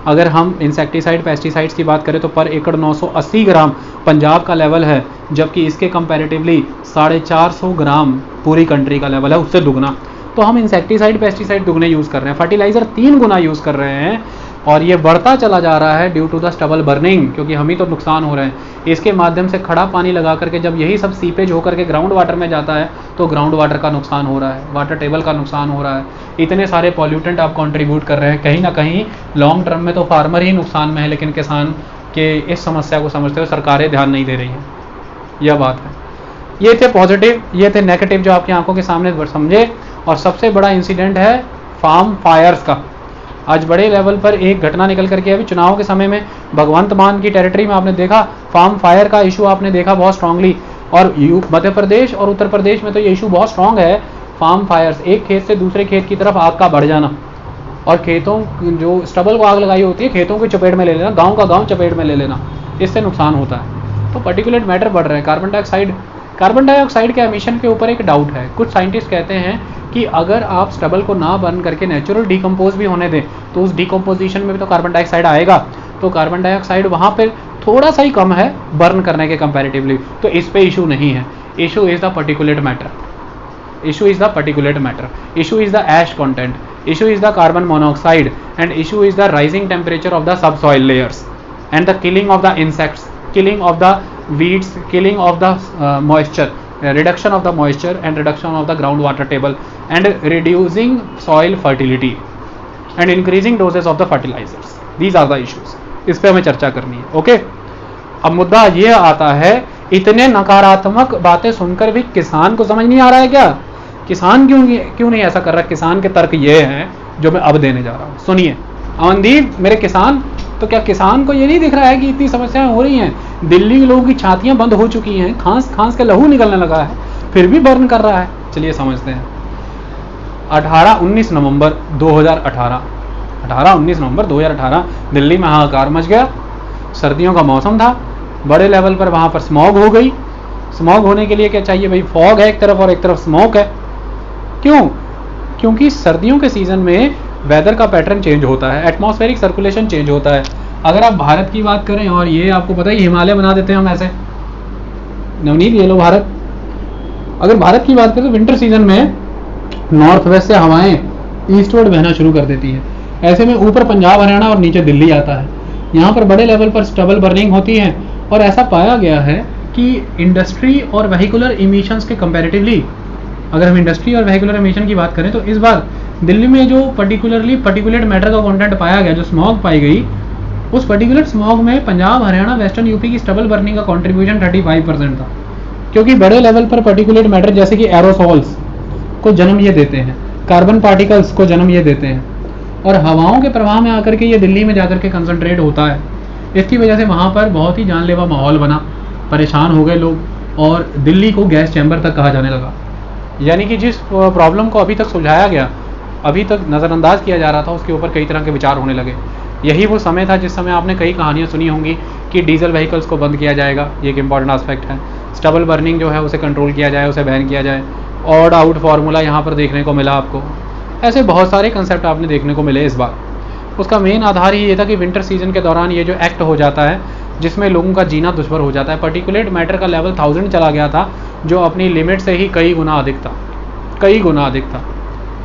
Speaker 1: अगर हम इंसेक्टिसाइड पेस्टिसाइड्स की बात करें तो पर एकड़ 980 ग्राम पंजाब का लेवल है, जबकि इसके कंपैरेटिवली 450 ग्राम पूरी कंट्री का लेवल है, उससे दुगना। तो हम इंसेक्टिसाइड पेस्टिसाइड दुगने यूज़ कर रहे हैं, फर्टिलाइज़र 3 गुना यूज़ कर रहे हैं, और ये बढ़ता चला जा रहा है due to the stubble burning, क्योंकि हम ही तो नुकसान हो रहे हैं। इसके माध्यम से खड़ा पानी लगा करके जब यही सब सीपेज होकर के ग्राउंड वाटर में जाता है तो ग्राउंड वाटर का नुकसान हो रहा है, वाटर टेबल का नुकसान हो रहा है, इतने सारे पॉल्यूटेंट आप कंट्रीब्यूट कर रहे हैं। कहीं ना कहीं लॉन्ग टर्म में तो फार्मर ही नुकसान में है, लेकिन किसान के इस समस्या को समझते हुए सरकारें ध्यान नहीं दे रही हैं, यह बात है। ये थे पॉजिटिव, ये थे नेगेटिव जो आपकी आंखों के सामने समझे। और सबसे बड़ा इंसिडेंट है फार्म फायर्स का। आज बड़े लेवल पर एक घटना निकल करके अभी चुनाव के समय में भगवंत मान की टेरिटरी में आपने देखा फार्म फायर का इशू आपने देखा बहुत स्ट्रांगली, और मध्य प्रदेश और उत्तर प्रदेश में तो ये इशू बहुत स्ट्रांग है। फार्म फायर्स, एक खेत से दूसरे खेत की तरफ आग का बढ़ जाना, और खेतों जो स्टबल को आग लगाई होती है खेतों की चपेट में ले लेना, गांव का गांव चपेट में ले लेना, इससे नुकसान होता है। तो पर्टिकुलेट मैटर बढ़ रहे हैं। कार्बन डाइऑक्साइड के एमिशन के ऊपर एक डाउट है। कुछ साइंटिस्ट कहते हैं कि अगर आप स्टबल को ना बर्न करके नेचुरल डिकम्पोज भी होने दें तो उस डिकम्पोजिशन में भी तो कार्बन डाइऑक्साइड आएगा। तो कार्बन डाइऑक्साइड वहाँ पर थोड़ा सा ही कम है बर्न करने के कंपैरेटिवली, तो इस पे इशू नहीं है। Issue is the particulate matter, issue is the particulate matter, issue is the ash content, issue is the carbon monoxide, and issue is the rising temperature of the subsoil layers and the killing of the insects, killing of the weeds, killing of the moisture, reduction of the moisture and reduction of the groundwater table, and reducing soil fertility and increasing doses of the fertilizers. These are the issues. इस पे हमें चर्चा करनी है। Okay, अब मुद्दा ये आता है, इतने नकारात्मक बातें सुनकर भी किसान को समझ नहीं आ रहा है क्या? किसान क्यों नहीं ऐसा कर रहा? किसान के तर्क ये हैं जो मैं अब देने जा रहा हूँ, सुनिए। अमनदीप मेरे किसान, तो क्या किसान को ये नहीं दिख रहा है कि इतनी समस्याएं हो रही हैं? दिल्ली के लोगों की छातियां बंद हो चुकी हैं, खांस के लहू निकलने लगा है, फिर भी बर्न कर रहा है। चलिए समझते हैं। 18-19 नवंबर 2018 दिल्ली में हाहाकार मच गया। सर्दियों का मौसम था, बड़े लेवल पर वहाँ पर स्मॉग हो गई। स्मॉग होने के लिए क्या चाहिए भाई? फॉग है एक तरफ और एक तरफ स्मोक है। क्यों? क्योंकि सर्दियों के सीजन में वेदर का पैटर्न चेंज होता है, एटमॉस्फेरिक सर्कुलेशन चेंज होता है। अगर आप भारत की बात करें, और ये आपको पता है हिमालय बना देते हैं हम ऐसे, नवनीत ये लो भारत। अगर भारत की बात करें तो विंटर सीजन में नॉर्थ वेस्ट से हवाएं ईस्टवर्ड बहना शुरू कर देती है। ऐसे में ऊपर पंजाब हरियाणा और नीचे दिल्ली आता है। यहाँ पर बड़े लेवल पर स्टबल बर्निंग होती है, और ऐसा पाया गया है कि इंडस्ट्री और वेहिकुलर इमिशंस के कंपैरेटिवली, अगर हम इंडस्ट्री और वेहिकुलर इमिशन की बात करें तो इस बार दिल्ली में जो पर्टिकुलेट मैटर का कंटेंट पाया गया, जो स्मॉग पाई गई, उस पर्टिकुलर स्मॉग में पंजाब हरियाणा वेस्टर्न यूपी की स्टबल बर्निंग का कंट्रीब्यूशन 35% था। क्योंकि बड़े लेवल पर पर्टिकुलेट मैटर जैसे कि एरोसॉल्स को जन्म ये देते हैं, कार्बन पार्टिकल्स को जन्म ये देते हैं, और हवाओं के प्रवाह में आकर के ये दिल्ली में जाकर के कंसंट्रेट होता है। इसकी वजह से वहाँ पर बहुत ही जानलेवा माहौल बना, परेशान हो गए लोग, और दिल्ली को गैस चैम्बर तक कहा जाने लगा। यानी कि जिस प्रॉब्लम को अभी तक सुलझाया गया, अभी तक नज़रअंदाज किया जा रहा था, उसके ऊपर कई तरह के विचार होने लगे। यही वो समय था जिस समय आपने कई कहानियाँ सुनी होंगी कि डीजल व्हीकल्स को बंद किया जाएगा, ये एक इंपॉर्टेंट एस्पेक्ट है। स्टबल बर्निंग जो है उसे कंट्रोल किया जाए, उसे बैन किया जाए। ऑड आउट फार्मूला यहाँ पर देखने को मिला आपको। ऐसे बहुत सारे कंसेप्ट आपने देखने को मिले इस बार। उसका मेन आधार ही ये था कि विंटर सीजन के दौरान ये जो एक्ट हो जाता है जिसमें लोगों का जीना दुश्वार हो जाता है। पर्टिकुलेट मैटर का लेवल 1000 चला गया था, जो अपनी लिमिट से ही कई गुना अधिक था,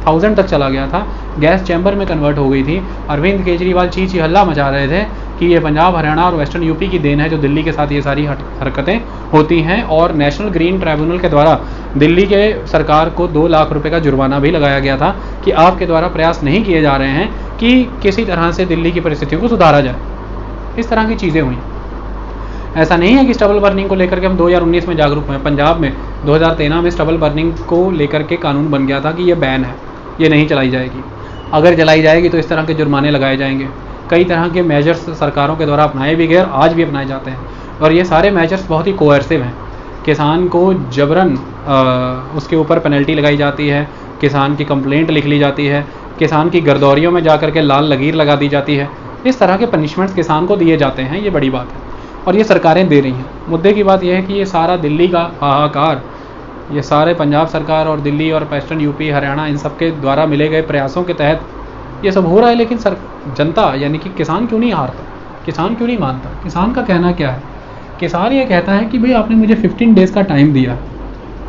Speaker 1: 1000 तक चला गया था। गैस चैम्बर में कन्वर्ट हो गई थी। अरविंद केजरीवाल चीची हल्ला मचा रहे थे कि ये पंजाब हरियाणा और वेस्टर्न यूपी की देन है जो दिल्ली के साथ ये सारी हरकतें होती हैं। और नेशनल ग्रीन ट्राइब्यूनल के द्वारा दिल्ली के सरकार को 2 लाख रुपए का जुर्माना भी लगाया गया था कि आपके द्वारा प्रयास नहीं किए जा रहे हैं कि किसी तरह से दिल्ली की परिस्थितियों को सुधारा जाए। इस तरह की चीज़ें हुई। ऐसा नहीं है कि स्टबल बर्निंग को लेकर के हम 2019 में जागरूक हुए। पंजाब में 2013 में स्टबल बर्निंग को लेकर के कानून बन गया था कि ये बैन है, ये नहीं चलाई जाएगी। अगर चलाई जाएगी तो इस तरह के जुर्माने लगाए जाएंगे। कई तरह के मेजर्स सरकारों के द्वारा अपनाए भी गए और आज भी अपनाए जाते हैं, और ये सारे मेजर्स बहुत ही कोअर्सिव हैं। किसान को जबरन उसके ऊपर पेनल्टी लगाई जाती है, किसान की कंप्लेंट लिख ली जाती है, किसान की गर्दौरियों में जा करके लाल लकीर लगा दी जाती है। इस तरह के पनिशमेंट्स किसान को दिए जाते हैं, ये बड़ी बात है, और ये सरकारें दे रही हैं। मुद्दे की बात यह है कि ये सारा दिल्ली का हाहाकार ये सारे पंजाब सरकार और दिल्ली और वेस्टर्न यूपी हरियाणा इन सब के द्वारा मिले गए प्रयासों के तहत ये सब हो रहा है, लेकिन जनता यानी कि किसान क्यों नहीं हारता, किसान क्यों नहीं मानता? किसान का कहना क्या है? किसान ये कहता है कि भाई आपने मुझे 15 डेज़ का टाइम दिया,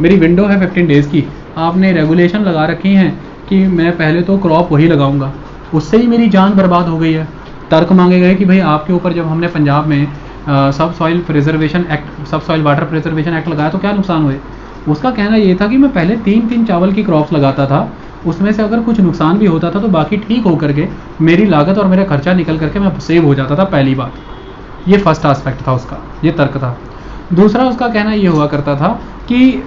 Speaker 1: मेरी विंडो है 15 डेज़ की, आपने रेगुलेशन लगा रखी हैं कि मैं पहले तो क्रॉप वही लगाऊंगा, उससे ही मेरी जान बर्बाद हो गई है। तर्क मांगे गए कि भाई आपके ऊपर जब हमने पंजाब में सब सॉइल प्रिजर्वेशन एक्ट, सब सॉइल वाटर प्रिजर्वेशन एक्ट लगाया तो क्या नुकसान हुए? उसका कहना ये था कि मैं पहले 3 चावल की क्रॉप्स लगाता था, उसमें से अगर कुछ नुकसान भी होता था तो बाकी ठीक होकर के मेरी लागत और मेरा खर्चा निकल करके मैं सेव हो जाता था। पहली बात, ये फर्स्ट एस्पेक्ट था उसका, ये तर्क था। दूसरा उसका कहना ये हुआ करता था कि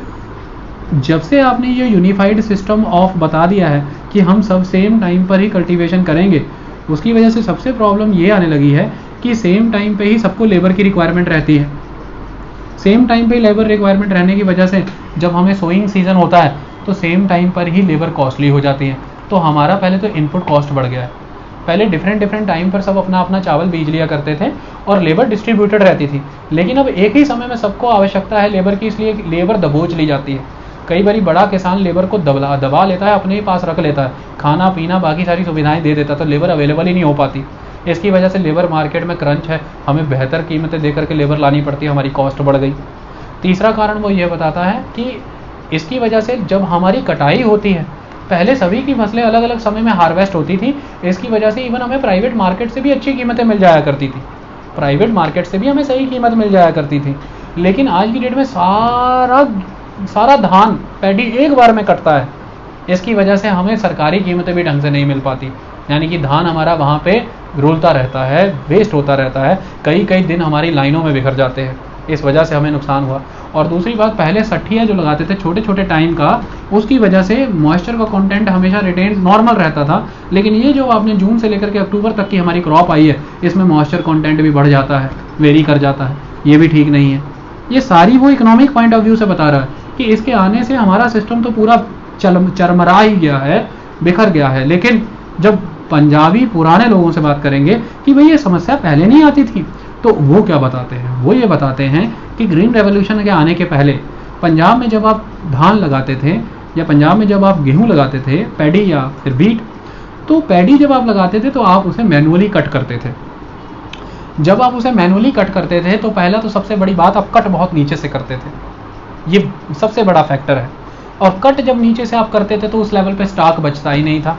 Speaker 1: जब से आपने ये यूनिफाइड सिस्टम ऑफ बता दिया है कि हम सब सेम टाइम पर ही कल्टीवेशन करेंगे, उसकी वजह से सबसे प्रॉब्लम ये आने लगी है कि सेम टाइम पे ही सबको लेबर की रिक्वायरमेंट रहती है। सेम टाइम पे लेबर रिक्वायरमेंट रहने की वजह से जब हमें सोइंग सीजन होता है तो सेम टाइम पर ही लेबर कॉस्टली हो जाती है। तो हमारा पहले तो इनपुट कॉस्ट बढ़ गया है। पहले डिफरेंट टाइम पर सब अपना अपना चावल बीज लिया करते थे और लेबर डिस्ट्रीब्यूटेड रहती थी, लेकिन अब एक ही समय में सबको आवश्यकता है लेबर की, इसलिए लेबर दबोच ली जाती है। कई बार बड़ा किसान लेबर को दबा लेता है, अपने ही पास रख लेता है, खाना पीना बाकी सारी सुविधाएं दे देता, तो लेबर अवेलेबल ही नहीं हो पाती। इसकी वजह से लेबर मार्केट में क्रंच है, हमें बेहतर कीमतें दे करके लेबर लानी पड़ती है, हमारी कॉस्ट बढ़ गई। तीसरा कारण वो ये बताता है कि इसकी वजह से जब हमारी कटाई होती है, पहले सभी की फसलें अलग अलग समय में हार्वेस्ट होती थी, इसकी वजह से इवन हमें प्राइवेट मार्केट से भी अच्छी कीमतें मिल जाया करती थी, प्राइवेट मार्केट से भी हमें सही कीमत मिल जाया करती थी। लेकिन आज की डेट में सारा धान पैडी एक बार में कटता है, इसकी वजह से हमें सरकारी कीमतें भी ढंग से नहीं मिल पाती, यानी कि धान हमारा वहाँ पे रुलता रहता है, वेस्ट होता रहता है, कई दिन हमारी लाइनों में बिखर जाते हैं, इस वजह से हमें नुकसान हुआ। और दूसरी बात, पहले सठिया जो लगाते थे छोटे छोटे टाइम का, उसकी वजह से मॉइस्चर का कंटेंट हमेशा रिटेन नॉर्मल रहता था, लेकिन ये जो आपने जून से लेकर के अक्टूबर तक की हमारी क्रॉप आई है, इसमें मॉइस्चर कंटेंट भी बढ़ जाता है, वेरी कर जाता है, ये भी ठीक नहीं है। ये सारी वो इकोनॉमिक पॉइंट ऑफ व्यू से बता रहा है कि इसके आने से हमारा सिस्टम तो पूरा चरमरा ही गया है, बिखर गया है। लेकिन जब पंजाबी पुराने लोगों से बात करेंगे कि भाई ये समस्या पहले नहीं आती थी, तो वो क्या बताते हैं? वो ये बताते हैं कि ग्रीन रेवोल्यूशन के आने के पहले पंजाब में जब आप धान लगाते थे या पंजाब में जब आप गेहूं लगाते थे, पैडी या फिर बीट, तो पैडी जब आप लगाते थे तो आप उसे मैनुअली कट करते थे। जब आप उसे मैनुअली कट करते थे तो पहला तो सबसे बड़ी बात, आप कट बहुत नीचे से करते थे, ये सबसे बड़ा फैक्टर है। और कट जब नीचे से आप करते थे तो उस लेवल पे स्टॉक बचता ही नहीं था,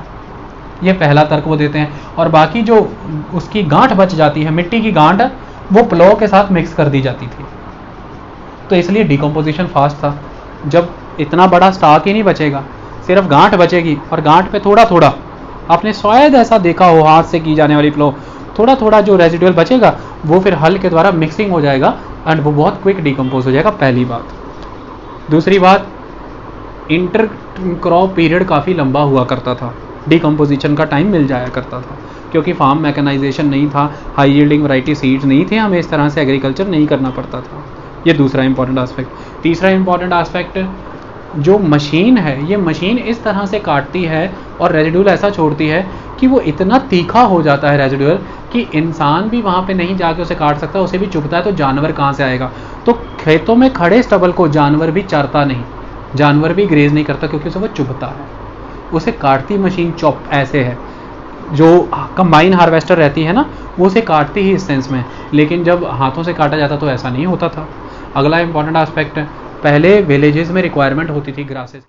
Speaker 1: ये पहला तर्क वो देते हैं। और बाकी जो उसकी गांठ बच जाती है, मिट्टी की गांठ, वो प्लो के साथ मिक्स कर दी जाती थी, तो इसलिए डिकम्पोजिशन फास्ट था। जब इतना बड़ा स्टॉक ही नहीं बचेगा, सिर्फ गांठ बचेगी और गांठ पे थोड़ा थोड़ा, आपने शायद ऐसा देखा हो हाथ से की जाने वाली प्लो, थोड़ा थोड़ा जो रेजिडुअल बचेगा वो फिर हल के द्वारा मिक्सिंग हो जाएगा एंड वो बहुत क्विक डिकम्पोज हो जाएगा, पहली बात। दूसरी बात, इंटर क्रॉप पीरियड काफ़ी लंबा हुआ करता था, डिकम्पोजिशन का टाइम मिल जाया करता था, क्योंकि फार्म मैकेनाइजेशन नहीं था, हाई यील्डिंग वैरायटी सीड्स नहीं थे, हमें इस तरह से एग्रीकल्चर नहीं करना पड़ता था। ये दूसरा इंपॉर्टेंट एस्पेक्ट। तीसरा इंपॉर्टेंट एस्पेक्ट, जो मशीन है, ये मशीन इस तरह से काटती है और रेजिडुअल ऐसा छोड़ती है कि वो इतना तीखा हो जाता है रेजिडुअल कि इंसान भी वहाँ पे नहीं जाके उसे काट सकता, उसे भी चुभता है, तो जानवर कहाँ से आएगा? तो खेतों में खड़े स्टबल को जानवर भी चरता नहीं, जानवर भी ग्रेज नहीं करता, क्योंकि उसे वो चुभता है। उसे काटती मशीन चॉप ऐसे है, जो कंबाइन हार्वेस्टर रहती है ना, वो उसे काटती ही इस सेंस में, लेकिन जब हाथों से काटा जाता तो ऐसा नहीं होता था। अगला इंपॉर्टेंट एस्पेक्ट, पहले विलेजेस में रिक्वायरमेंट होती थी ग्रासेस।